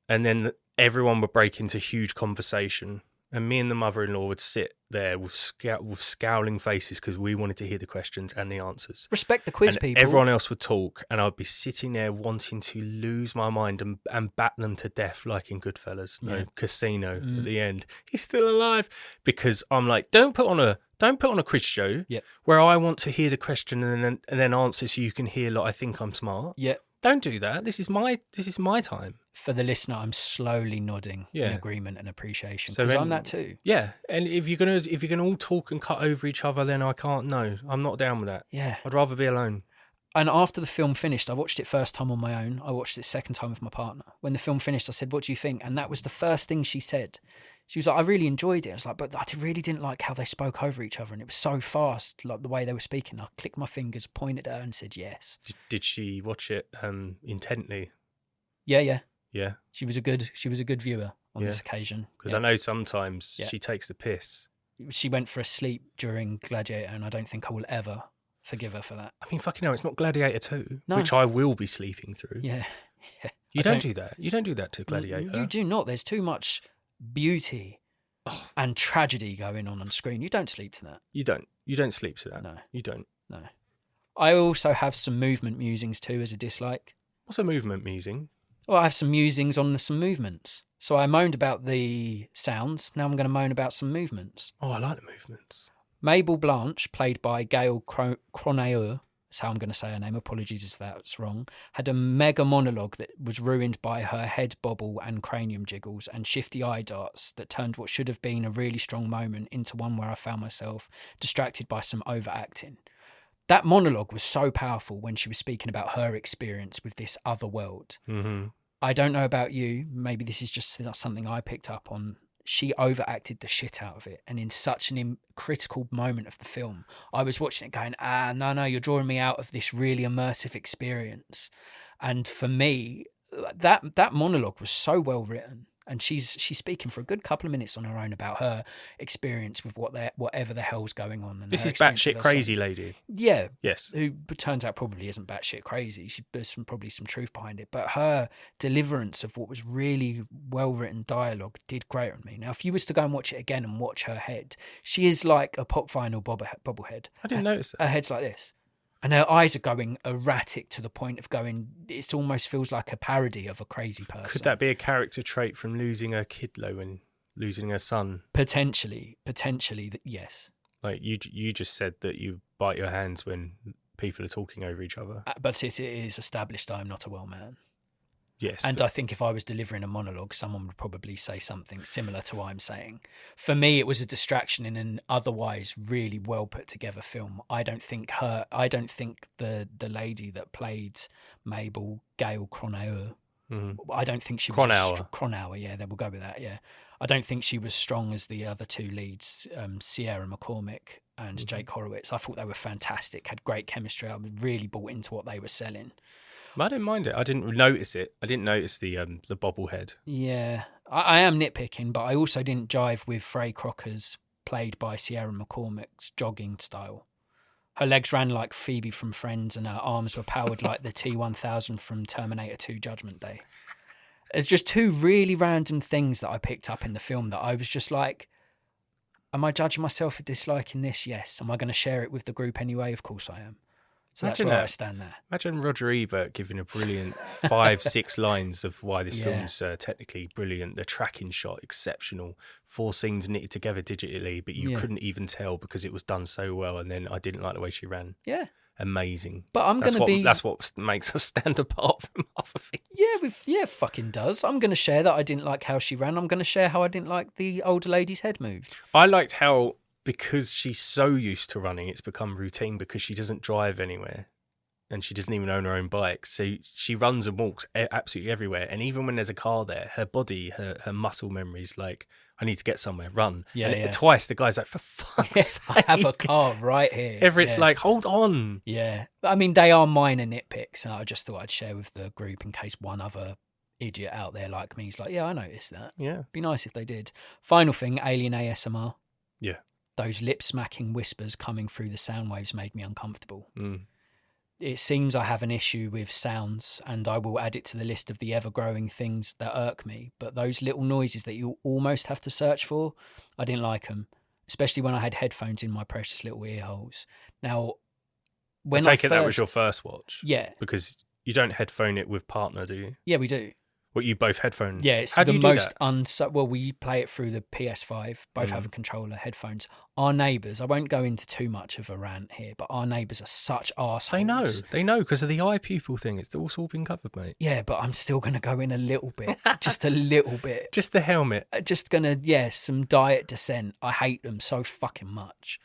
And then everyone would break into huge conversation, and me and the mother-in-law would sit there with scowling faces because we wanted to hear the questions and the answers. Respect the quiz, and people. Everyone else would talk, and I'd be sitting there wanting to lose my mind and bat them to death, like in Goodfellas, Casino at the end. He's still alive, because I'm like, don't put on a quiz show where I want to hear the question and then answer so you can hear like I think I'm smart. Yeah. Don't do that. This is my time. For the listener, I'm slowly nodding in agreement and appreciation because I'm that too. Yeah, and if you're gonna all talk and cut over each other, then I can't. No, I'm not down with that. Yeah, I'd rather be alone. And after the film finished, I watched it first time on my own. I watched it second time with my partner. When the film finished, I said, "What do you think?" And that was the first thing she said. She was like, "I really enjoyed it." I was like, "But I really didn't like how they spoke over each other, and it was so fast, like the way they were speaking." I clicked my fingers, pointed at her, and said, "Yes." Did she watch it intently? Yeah. Yeah. She was a good viewer on this occasion. Because I know sometimes she takes the piss. She went for a sleep during Gladiator, and I don't think I will ever forgive her for that. I mean, fucking hell, it's not Gladiator 2, no. which I will be sleeping through. Yeah. You don't do that. You don't do that to Gladiator. You do not. There's too much beauty and tragedy going on screen. You don't sleep to that. You don't sleep to that. No. You don't. No. I also have some movement musings too as a dislike. What's a movement musing? Well, I have some musings on some movements. So I moaned about the sounds. Now I'm going to moan about some movements. Oh, I like the movements. Mabel Blanche, played by Gail Cronauer, that's how I'm going to say her name, apologies if that's wrong, had a mega monologue that was ruined by her head bobble and cranium jiggles and shifty eye darts that turned what should have been a really strong moment into one where I found myself distracted by some overacting. That monologue was so powerful when she was speaking about her experience with this other world. Mm-hmm. I don't know about you, maybe this is just something I picked up on. She overacted the shit out of it. And in such an critical moment of the film, I was watching it going, no, you're drawing me out of this really immersive experience. And for me, that monologue was so well written. And she's speaking for a good couple of minutes on her own about her experience with whatever the hell's going on. And this is batshit crazy lady. Yeah. Yes. Who turns out probably isn't batshit crazy. There's probably some truth behind it. But her deliverance of what was really well-written dialogue did great on me. Now, if you was to go and watch it again and watch her head, she is like a pop vinyl bobblehead. I didn't notice that. Her head's like this. And her eyes are going erratic to the point of going, it almost feels like a parody of a crazy person. Could that be a character trait from losing her kid, though, and losing her son? Potentially, yes. Like you just said that you bite your hands when people are talking over each other. But it is established I am not a well man. Yes. And I think if I was delivering a monologue, someone would probably say something similar to what I'm saying. For me, it was a distraction in an otherwise really well put together film. I don't think the lady that played Mabel, Gail Cronauer, I don't think she was Cronauer, yeah, we'll go with that, yeah. I don't think she was strong as the other two leads, Sierra McCormick and Jake Horowitz. I thought they were fantastic, had great chemistry. I was really bought into what they were selling. I didn't mind it. I didn't notice it. I didn't notice the bobblehead. Yeah, I am nitpicking, but I also didn't jive with Frey Crocker's, played by Sierra McCormick's, jogging style. Her legs ran like Phoebe from Friends, and her arms were powered like the T-1000 from Terminator 2 Judgment Day. It's just two really random things that I picked up in the film that I was just like, am I judging myself for disliking this? Yes. Am I going to share it with the group anyway? Of course I am. So that's where I stand there. Imagine Roger Ebert giving a brilliant 5-6 lines of why this film's technically brilliant. The tracking shot, exceptional. 4 scenes knitted together digitally, but you couldn't even tell because it was done so well. And then I didn't like the way she ran. Yeah. Amazing. But I'm going to be... That's what makes us stand apart from other things. Yeah, fucking does. I'm going to share that I didn't like how she ran. I'm going to share how I didn't like the older lady's head moved. I liked how... Because she's so used to running, it's become routine because she doesn't drive anywhere and she doesn't even own her own bike. So she runs and walks absolutely everywhere. And even when there's a car there, her body, her muscle memory's like, I need to get somewhere, run. And twice the guy's like, for fuck's sake. I have a car right here. Everett's like, hold on. Yeah. I mean, they are minor nitpicks. And I just thought I'd share with the group in case one other idiot out there like me is like, yeah, I noticed that. Yeah. Be nice if they did. Final thing, Alien ASMR. Yeah. Those lip-smacking whispers coming through the sound waves made me uncomfortable. Mm. It seems I have an issue with sounds, and I will add it to the list of the ever-growing things that irk me. But those little noises that you almost have to search for, I didn't like them, especially when I had headphones in my precious little ear holes. Now, when I take it that was your first watch? Yeah. Because you don't headphone it with partner, do you? Yeah, we do. What, you both headphone? Yeah, it's How do the you do most that? well, we play it through the PS5, both have a controller, headphones. Our neighbours, I won't go into too much of a rant here, but our neighbours are such arseholes. They know because of the eye pupil thing. It's all been covered, mate. Yeah, but I'm still going to go in a little bit, just a little bit. Just the helmet. Just going to, some diet dissent. I hate them so fucking much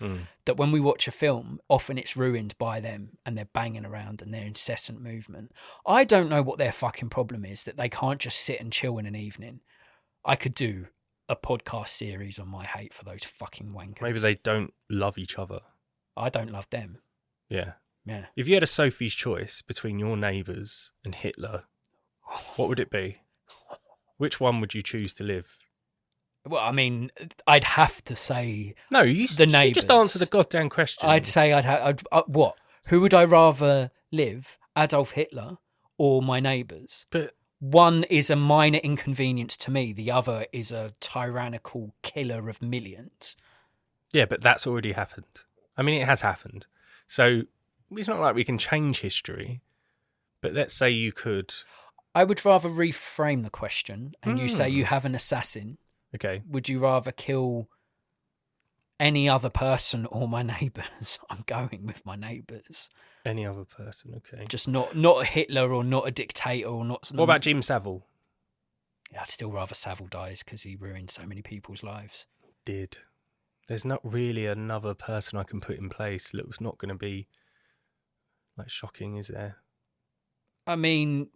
that when we watch a film, often it's ruined by them and they're banging around and their incessant movement. I don't know what their fucking problem is, that they can't just sit and chill in an evening. I could do a podcast series on my hate for those fucking wankers. Maybe they don't love each other. I don't love them. Yeah. Yeah. If you had a Sophie's choice between your neighbours and Hitler, what would it be? Which one would you choose to live? Well, I mean, I'd have to say no. The neighbours. You just answer the goddamn question. I'd say what? Who would I rather live? Adolf Hitler or my neighbours? But one is a minor inconvenience to me. The other is a tyrannical killer of millions. Yeah, but that's already happened. I mean, it has happened. So it's not like we can change history. But let's say you could. I would rather reframe the question, and you say you have an assassin. Okay. Would you rather kill any other person or my neighbours? I'm going with my neighbours. Any other person, okay. Just not a Hitler or not a dictator or not... What about Jim Savile? Yeah, I'd still rather Savile dies because he ruined so many people's lives. Did. There's not really another person I can put in place that was not going to be like shocking, is there? I mean,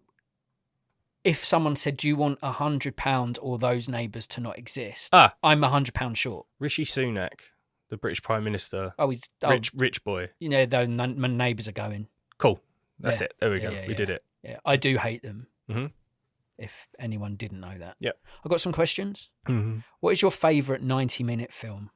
if someone said, do you want £100 or those neighbours to not exist? I'm £100 short. Rishi Sunak, the British Prime Minister. Oh, he's rich boy. You know, though, my neighbours are going. Cool. That's it. There we go. We did it. Yeah, I do hate them. Mm-hmm. If anyone didn't know that. Yeah. I've got some questions. Mm-hmm. What is your favourite 90-minute film?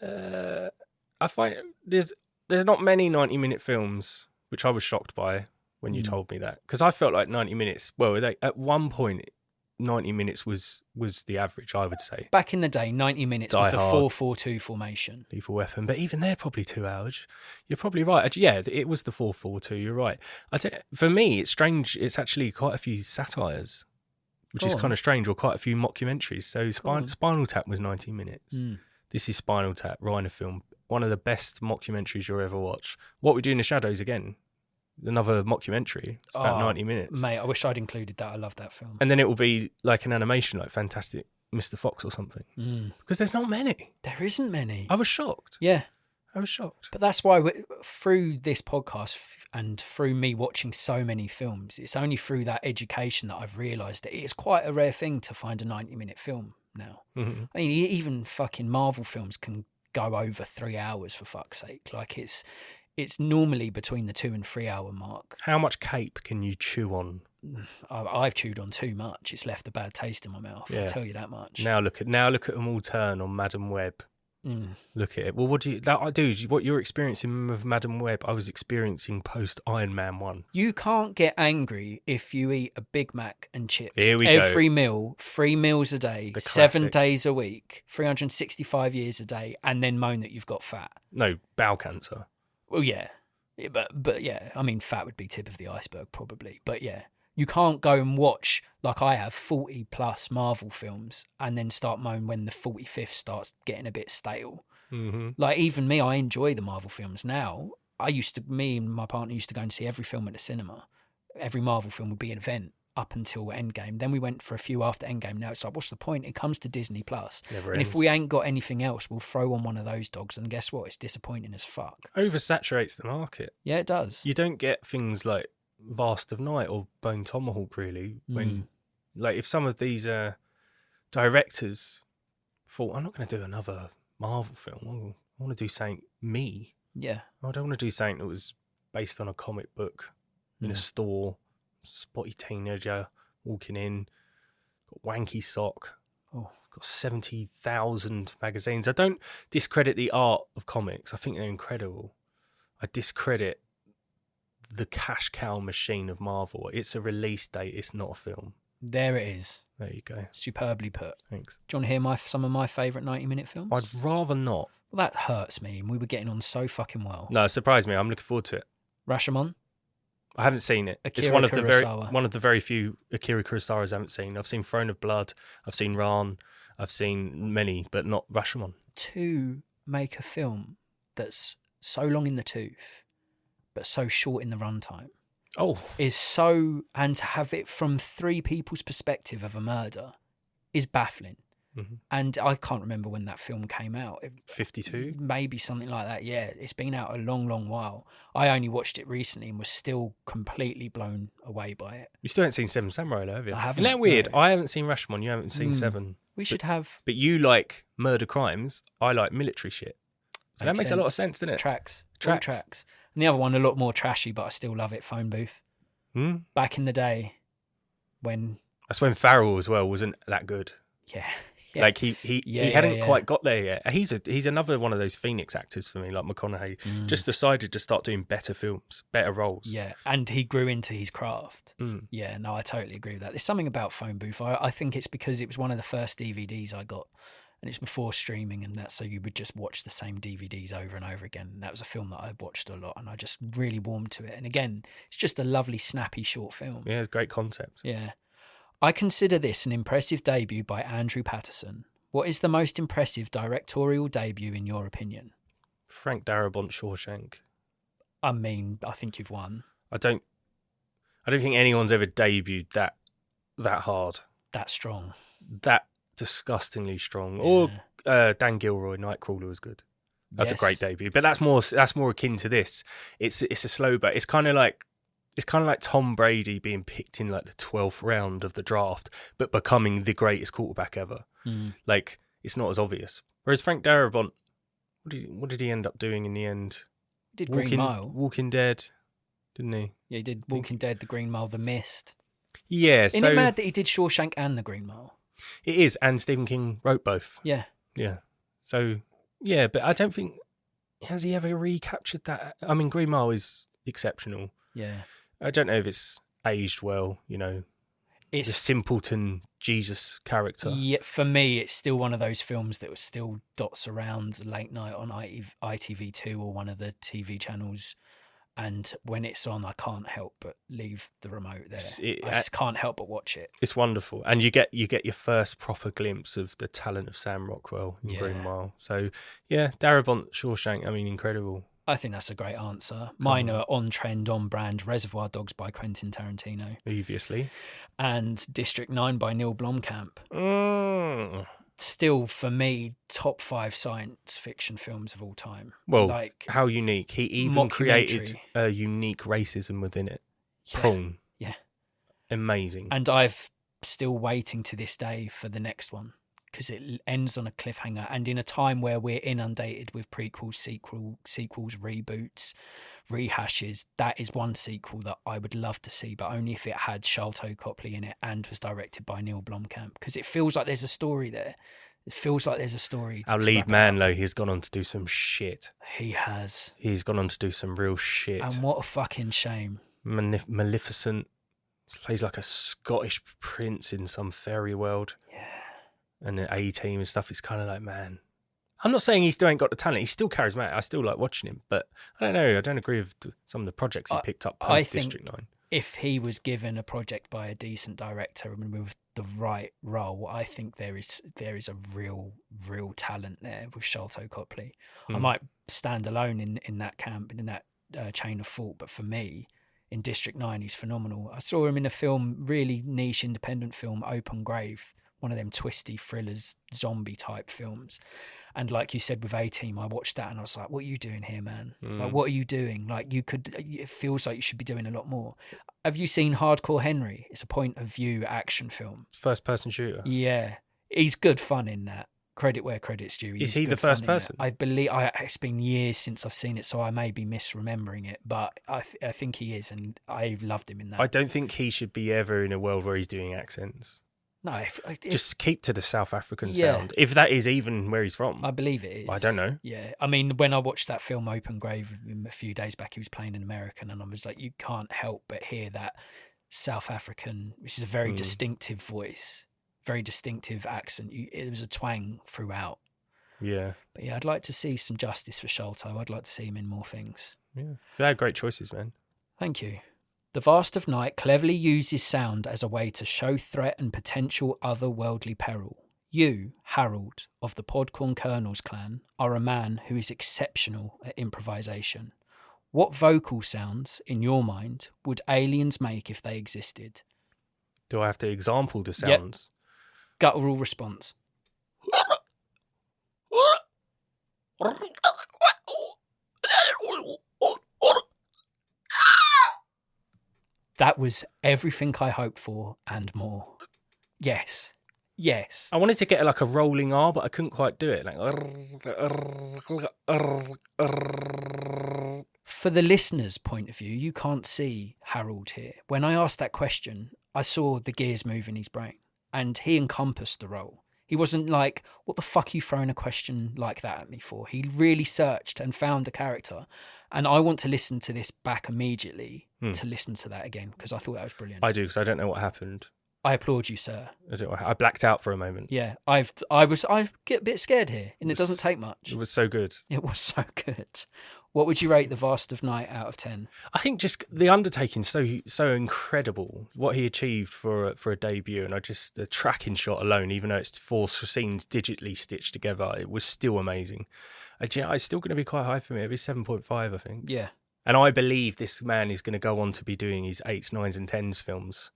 I find there's not many 90-minute films, which I was shocked by when you told me that. Because I felt like 90 minutes, at one point, 90 minutes was the average, I would say. Back in the day, 90 minutes was the 4-4-2 formation. Lethal Weapon. But even they're probably 2 hours. You're probably right. Yeah, it was the 4-4-2. You're right. For me, it's strange. It's actually quite a few satires, which is kind of strange, or quite a few mockumentaries. So Spinal Tap was 90 minutes. This is Spinal Tap, Rhino film. One of the best mockumentaries you'll ever watch. What We Do in the Shadows, again. Another mockumentary. It's about 90 minutes. Mate, I wish I'd included that. I love that film. And then it will be like an animation, like Fantastic Mr. Fox or something. Because there's not many. There isn't many. I was shocked. Yeah. I was shocked. But that's why through this podcast and through me watching so many films, it's only through that education that I've realised that it's quite a rare thing to find a 90-minute film now. Mm-hmm. I mean, even fucking Marvel films can go over 3 hours, for fuck's sake. Like, it's normally between the 2 and 3 hour mark. How much cape can you chew on? I've chewed on too much. It's left a bad taste in my mouth. I'll tell you that much. Now look at them all turn on Madam Web. Look at it. Well, what you're experiencing with Madam Web, I was experiencing post Iron Man 1. You can't get angry if you eat a Big Mac and chips every meal, 3 meals a day, 7 days a week, 365 years a day, and then moan that you've got fat. No, bowel cancer. Well, yeah. But yeah, I mean, fat would be tip of the iceberg probably. But yeah, you can't go and watch, like I have, 40 plus Marvel films and then start moan when the 45th starts getting a bit stale. Mm-hmm. Like, even me, I enjoy the Marvel films now. Me and my partner used to go and see every film at the cinema. Every Marvel film would be an event up until Endgame. Then we went for a few after Endgame. Now it's like, what's the point? It comes to Disney Plus. Never And ends. if we ain't got anything else, we'll throw on one of those dogs. And guess what? It's disappointing as fuck. Oversaturates the market. Yeah, it does. You don't get things like Vast of Night or Bone Tomahawk, really. When, like, if some of these directors thought, I'm not going to do another Marvel film. I want to do something me. Yeah. I don't want to do something that was based on a comic book in a store, spotty teenager walking in, got wanky sock, got 70,000 magazines. I don't discredit the art of comics. I think they're incredible. I discredit the cash cow machine of Marvel. It's a release date. It's not a film. There it is. There you go. Superbly put. Thanks. Do you want to hear some of my favourite 90-minute films? I'd rather not. Well, that hurts me, and we were getting on so fucking well. No, it surprised me. I'm looking forward to it. Rashomon? I haven't seen it. Akira It's one Kurosawa. of the very few Akira Kurosawas I haven't seen. I've seen Throne of Blood, I've seen Ran, I've seen many, but not Rashomon. To make a film that's so long in the tooth, but so short in the runtime, and to have it from three people's perspective of a murder is baffling. Mm-hmm. And I can't remember when that film came out. 52? Maybe something like that. Yeah, it's been out a long, long while. I only watched it recently and was still completely blown away by it. You still haven't seen Seven Samurai, though, have you? I haven't. Isn't that weird? No. I haven't seen Rashomon, you haven't seen Seven. We should have... But you like murder crimes, I like military shit. So that makes a lot of sense, doesn't it? Tracks. And the other one, a lot more trashy, but I still love it, Phone Booth. Back in the day when... That's when Farrell as well wasn't that good. Yeah. Like he hadn't quite got there yet. He's another one of those Phoenix actors for me, like McConaughey. Just decided to start doing better films, better roles. Yeah, and he grew into his craft. Yeah, no, I totally agree with that. There's something about Phone Booth. I think it's because it was one of the first DVDs I got, and it's before streaming, and that so you would just watch the same DVDs over and over again. And that was a film that I watched a lot, and I just really warmed to it. And again, it's just a lovely, snappy short film. Yeah, it's a great concept. Yeah. I consider this an impressive debut by Andrew Patterson. What is the most impressive directorial debut in your opinion? Frank Darabont, Shawshank. I mean, I think you've won. I don't think anyone's ever debuted that hard. That strong. That disgustingly strong. Yeah. Or Dan Gilroy, Nightcrawler was good. That's a great debut. But that's more akin to this. It's a slow but it's kind of like Tom Brady being picked in like the 12th round of the draft, but becoming the greatest quarterback ever. Like, it's not as obvious. Whereas Frank Darabont, what did he end up doing in the end? He did Green Mile. Walking Dead, didn't he? Yeah, he did Walking Dead, The Green Mile, The Mist. Yeah. Isn't it mad that he did Shawshank and The Green Mile? It is, and Stephen King wrote both. Yeah. Yeah. So, yeah, but I don't think... Has he ever recaptured that? I mean, Green Mile is exceptional. Yeah. I don't know if it's aged well, It's the simpleton Jesus character. Yeah, for me, it's still one of those films that was still dots around late night on ITV2 or one of the TV channels. And when it's on, I can't help but leave the remote there. I just can't help but watch it. It's wonderful. And you get your first proper glimpse of the talent of Sam Rockwell in Green Mile. So, yeah, Darabont, Shawshank, I mean, incredible. I think that's a great answer. Mine are on trend, on brand. Reservoir Dogs by Quentin Tarantino. Obviously. And District 9 by Neil Blomkamp. Still, for me, top 5 science fiction films of all time. Well, like, how unique. He even created a unique racism within it. Yeah. Prawn. Yeah. Amazing. And I've still waiting to this day for the next one, because it ends on a cliffhanger. And in a time where we're inundated with prequels, sequels, reboots, rehashes, that is one sequel that I would love to see, but only if it had Sharlto Copley in it and was directed by Neil Blomkamp, because it feels like there's a story there. It feels like there's a story. Our lead man, though, he's gone on to do some shit. He has. He's gone on to do some real shit. And what a fucking shame. Maleficent. He plays like a Scottish prince in some fairy world. Yeah. And the A-Team and stuff, it's kind of like, man, I'm not saying he still ain't got the talent. He's still charismatic. I still like watching him, but I don't know. I don't agree with some of the projects he picked up post District 9. If he was given a project by a decent director and with the right role, I think there is a real talent there with Sholto Copley. I might stand alone in that camp and in that chain of thought, but for me, in District 9, he's phenomenal. I saw him in a film, really niche independent film, Open Grave, one of them twisty thrillers, zombie type films. And like you said with A-Team, I watched that and I was like, what are you doing here, man? Like, what are you doing? Like, it feels like you should be doing a lot more. Have you seen Hardcore Henry? It's a point of view action film. First person shooter. Yeah. He's good fun in that. Credit where credit's due. Is he the first person? I believe it's been years since I've seen it, so I may be misremembering it, but I think he is, and I loved him in that. I don't think he should be ever in a world where he's doing accents. No, just keep to the South African sound, if that is even where he's from. I believe it is. I don't know. Yeah, I mean, when I watched that film Open Grave a few days back, he was playing an American, and I was like, you can't help but hear that South African, which is a very distinctive voice, very distinctive accent. There was a twang throughout. Yeah. But yeah, I'd like to see some justice for Sholto. I'd like to see him in more things. Yeah, they had great choices, man. Thank you. The Vast of Night cleverly uses sound as a way to show threat and potential otherworldly peril. You, Harold, of the Podcorn Kernels clan, are a man who is exceptional at improvisation. What vocal sounds, in your mind, would aliens make if they existed? Do I have to example the sounds? Yep. Guttural response. That was everything I hoped for and more. Yes. Yes. I wanted to get like a rolling R, but I couldn't quite do it. Like, for the listener's point of view, you can't see Harold here. When I asked that question, I saw the gears move in his brain, and he encompassed the role. He wasn't like, what the fuck are you throwing a question like that at me for? He really searched and found a character. And I want to listen to this back immediately to listen to that again, because I thought that was brilliant. I do, because I don't know what happened. I applaud you, sir. I blacked out for a moment. Yeah, I get a bit scared here, and it doesn't take much. It was so good. It was so good. What would you rate The Vast of Night out of 10? I think just the undertaking so incredible. What he achieved for a debut, and the tracking shot alone, even though it's 4 scenes digitally stitched together, it was still amazing. It's still going to be quite high for me. It'll be 7.5, I think. Yeah. And I believe this man is going to go on to be doing his 8s, 9s, and 10s films.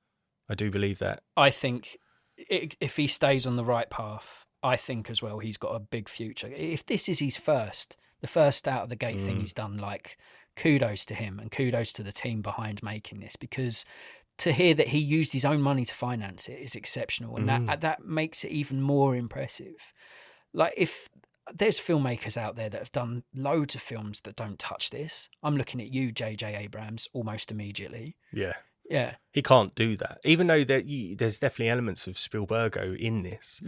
I do believe that. I think if he stays on the right path, I think as well he's got a big future. If this is his the first out of the gate thing he's done, like, kudos to him and kudos to the team behind making this, because to hear that he used his own money to finance it is exceptional, and that makes it even more impressive. Like, if there's filmmakers out there that have done loads of films that don't touch this, I'm looking at you, J.J. Abrams, almost immediately. Yeah. Yeah. He can't do that. Even though there's definitely elements of Spielbergo in this,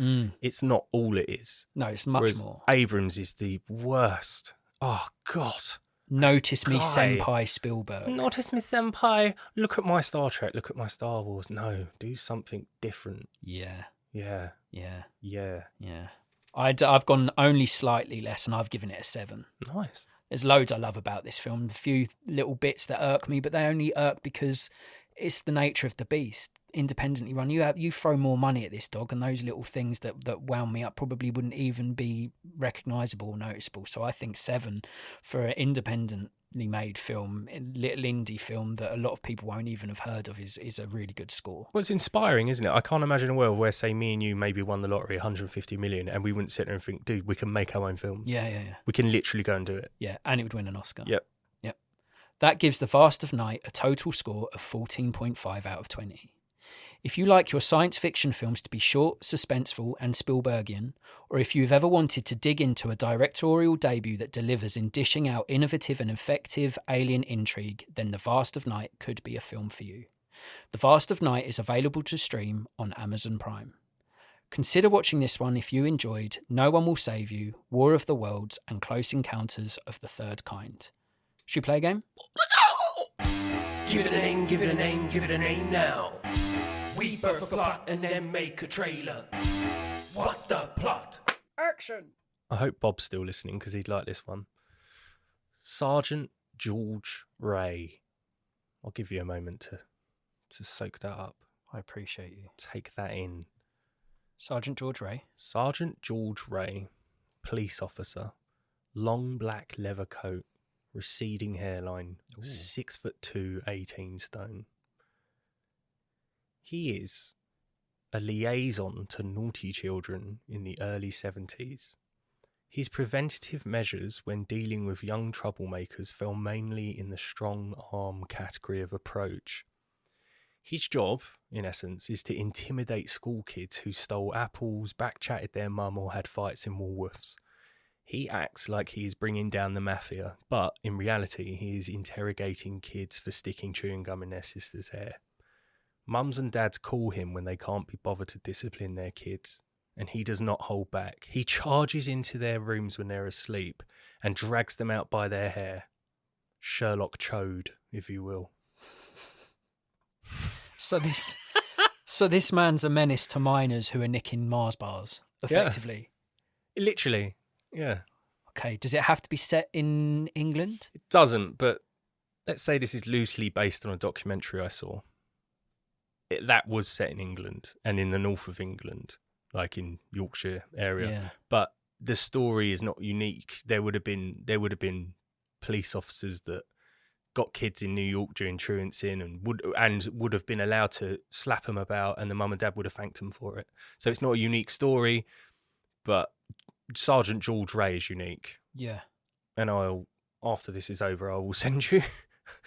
it's not all it is. No, it's much more. Abrams is the worst. Oh, God. Notice me, senpai Spielberg. Notice me, senpai. Look at my Star Trek. Look at my Star Wars. No, do something different. Yeah. Yeah. Yeah. Yeah. Yeah. I've gone only slightly less, and I've given it a 7. Nice. There's loads I love about this film. A few little bits that irk me, but they only irk because it's the nature of the beast. Independently run, you throw more money at this dog, and those little things that wound me up probably wouldn't even be recognisable or noticeable. So I think 7 for an independently made film, a little indie film that a lot of people won't even have heard of is a really good score. Well, it's inspiring, isn't it? I can't imagine a world where, say, me and you maybe won the lottery 150 million, and we wouldn't sit there and think, dude, we can make our own films. Yeah. We can literally go and do it. Yeah, and it would win an Oscar. Yep. That gives The Vast of Night a total score of 14.5 out of 20. If you like your science fiction films to be short, suspenseful, and Spielbergian, or if you've ever wanted to dig into a directorial debut that delivers in dishing out innovative and effective alien intrigue, then The Vast of Night could be a film for you. The Vast of Night is available to stream on Amazon Prime. Consider watching this one if you enjoyed No One Will Save You, War of the Worlds, and Close Encounters of the Third Kind. Should we play a game? Give it a name, give it a name, give it a name now. We birth a plot and then make a trailer. What the plot? Action! I hope Bob's still listening because he'd like this one. Sergeant George Ray. I'll give you a moment to soak that up. I appreciate you. Take that in. Sergeant George Ray. Sergeant George Ray, police officer, long black leather coat, receding hairline, 6'2", 18 stone. He is a liaison to naughty children in the early 70s. His preventative measures when dealing with young troublemakers fell mainly in the strong arm category of approach. His job, in essence, is to intimidate school kids who stole apples, backchatted their mum, or had fights in Woolworths. He acts like he is bringing down the mafia, but in reality, he is interrogating kids for sticking chewing gum in their sister's hair. Mums and dads call him when they can't be bothered to discipline their kids, and he does not hold back. He charges into their rooms when they're asleep and drags them out by their hair. Sherlock Chode, if you will. So this man's a menace to minors who are nicking Mars bars, effectively. Yeah. Literally, yeah. Okay, does it have to be set in England? It doesn't, but let's say this is loosely based on a documentary I saw. That was set in England and in the north of England, like in Yorkshire area. Yeah. But the story is not unique. There would have been police officers that got kids in New York during truancy and would have been allowed to slap them about, and the mum and dad would have thanked them for it. So it's not a unique story, but Sergeant George Ray is unique. Yeah. And after this is over, I will send you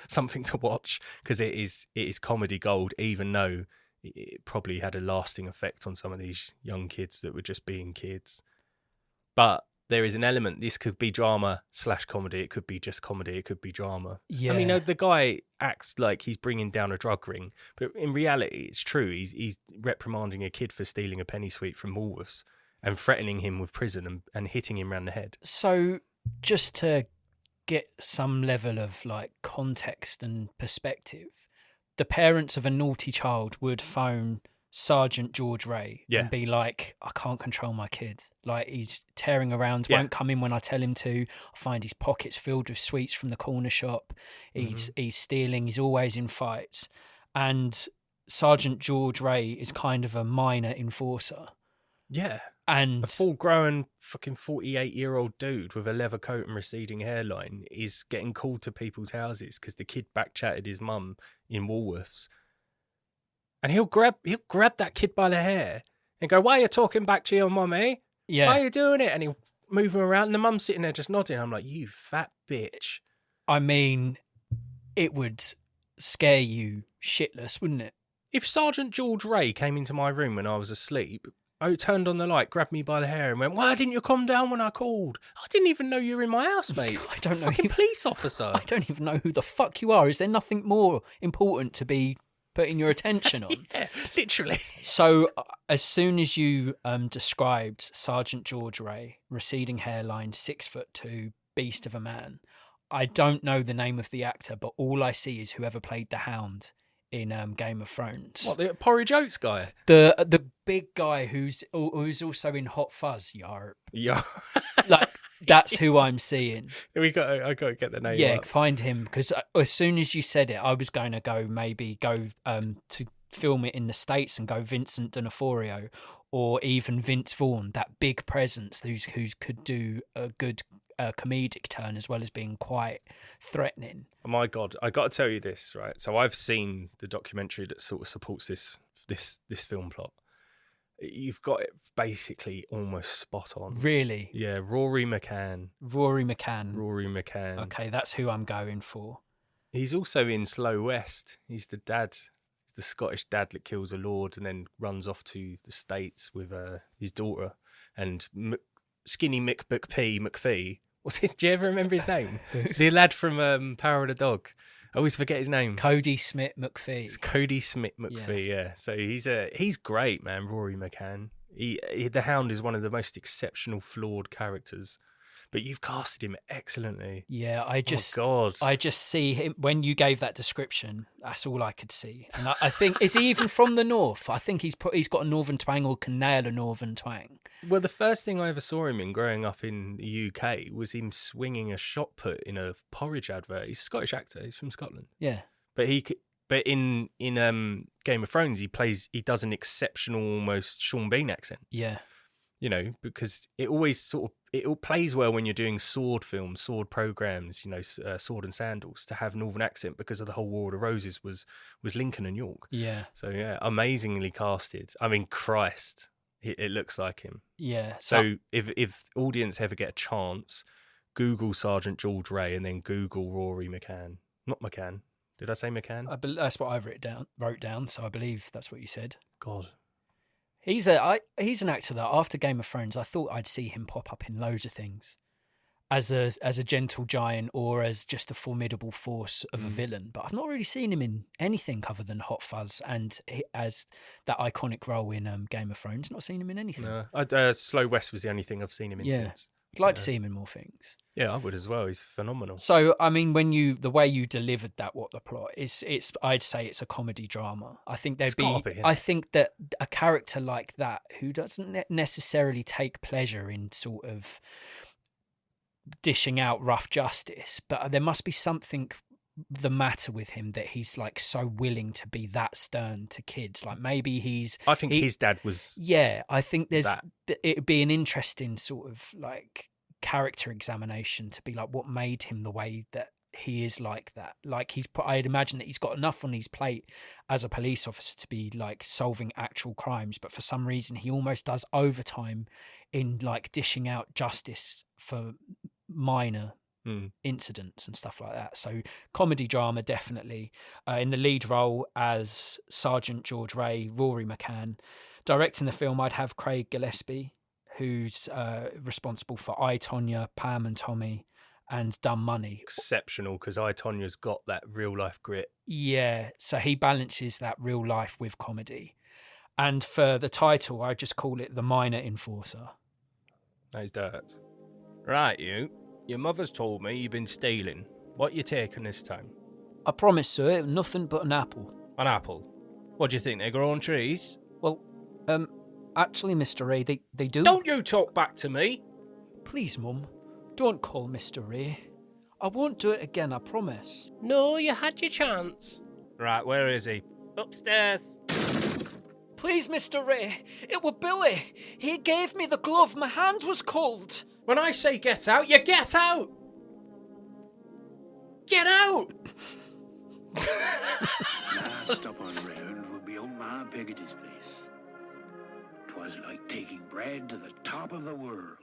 something to watch because it is comedy gold, even though it probably had a lasting effect on some of these young kids that were just being kids. But there is an element. This could be drama / comedy. It could be just comedy. It could be drama. Yeah. I mean, the guy acts like he's bringing down a drug ring, but in reality, it's true. He's reprimanding a kid for stealing a penny sweet from Woolworths and threatening him with prison and hitting him around the head. So just to get some level of like context and perspective, the parents of a naughty child would phone Sergeant George Ray and be like, I can't control my kid. Like, he's tearing around, won't come in when I tell him to. I find his pockets filled with sweets from the corner shop. He's stealing. He's always in fights. And Sergeant George Ray is kind of a minor enforcer. Yeah. And a full-grown fucking 48-year-old dude with a leather coat and receding hairline is getting called to people's houses because the kid backchatted his mum in Woolworths. And he'll grab that kid by the hair and go, "Why are you talking back to your mum, eh? Yeah. Why are you doing it?" And he'll move him around, and the mum's sitting there just nodding. I'm like, "You fat bitch." I mean, it would scare you shitless, wouldn't it? If Sergeant George Ray came into my room when I was asleep, I turned on the light, grabbed me by the hair and went, "Why didn't you calm down when I called? I didn't even know you were in my house, mate." I don't know. Fucking police officer. I don't even know who the fuck you are. Is there nothing more important to be putting your attention on? Yeah, literally. So as soon as you described Sergeant George Ray, receding hairline, 6'2", beast of a man, I don't know the name of the actor, but all I see is whoever played the Hound in Game of Thrones. What, the Porridge Oats guy? The big guy who's also in Hot Fuzz. Yarp. Yeah. Like, that's who I'm seeing. I got to get the name. Yeah, up. find him, because as soon as you said it, I was going to go to film it in the States and go Vincent D'Onofrio or even Vince Vaughn, that big presence who could do a good comedic turn as well as being quite threatening. Oh my God, I got to tell you this, right? So I've seen the documentary that sort of supports this film plot. You've got it basically almost spot on. Really? Yeah, Rory McCann. Okay, that's who I'm going for. He's also in Slow West. He's the dad, the Scottish dad that kills a lord and then runs off to the States with his daughter. And Skinny McPhee. What's his? Do you ever remember his name? The lad from Power of the Dog. I always forget his name. Cody Smith McPhee. It's Cody Smith McPhee. Yeah. So he's great, man. Rory McCann. The Hound is one of the most exceptional, flawed characters. But you've casted him excellently. Yeah, Oh God. I just see him when you gave that description. That's all I could see, and I think is he even from the north? I think he's got a northern twang or can nail a northern twang. Well, the first thing I ever saw him in growing up in the UK was him swinging a shot put in a porridge advert. He's a Scottish actor. He's from Scotland. Yeah, But in Game of Thrones, he does an exceptional, almost Sean Bean accent. yeah, Because it always it plays well when you're doing sword films, sword programs, Sword and Sandals, to have Northern accent because of the whole War of the Roses was Lincoln and York. yeah. So yeah, amazingly casted. I mean, Christ, it looks like him. Yeah. So if audience ever get a chance, Google Sergeant George Ray and then Google Rory McCann. Not McCann. Did I say McCann? That's what I wrote down. So I believe that's what you said. God. He's an actor that after Game of Thrones, I thought I'd see him pop up in loads of things, as a gentle giant or as just a formidable force of a villain. But I've not really seen him in anything other than Hot Fuzz and as that iconic role in Game of Thrones. Not seen him in anything. No, Slow West was the only thing I've seen him in since. I'd like to see him in more things. Yeah, I would as well. He's phenomenal. So, I mean, the way you delivered that, what the plot is, I'd say it's a comedy drama. I think I think that a character like that who doesn't necessarily take pleasure in sort of dishing out rough justice, but there must be something the matter with him that he's like so willing to be that stern to kids. Like maybe I think his dad was. Yeah, I think it'd be an interesting sort of like character examination to be like what made him the way that he is like that. Like I'd imagine that he's got enough on his plate as a police officer to be like solving actual crimes, but for some reason he almost does overtime in like dishing out justice for minor incidents and stuff like that. So comedy drama, definitely. In the lead role as Sergeant George Ray, Rory McCann. Directing the film, I'd have Craig Gillespie, who's responsible for I, Tonya, Pam and Tommy, and Dumb Money. Exceptional, because I, Tonya's got that real life grit. Yeah, so he balances that real life with comedy. And for the title, I just call it The Minor Enforcer. Nice dirt. Right, you. Your mother's told me you've been stealing. What you taking this time? I promise, sir, nothing but an apple. An apple? What do you think, they grow on trees? Well, actually, Mr. Ray, they do. Don't you talk back to me! Please, Mum, don't call Mr. Ray. I won't do it again, I promise. No, you had your chance. Right, where is he? Upstairs. Please, Mr. Ray, it were Billy. He gave me the glove, my hand was cold. When I say get out, you get out! Get out! Last stop on round would be old Ma Peggoty's place. 'Twas like taking bread to the top of the world.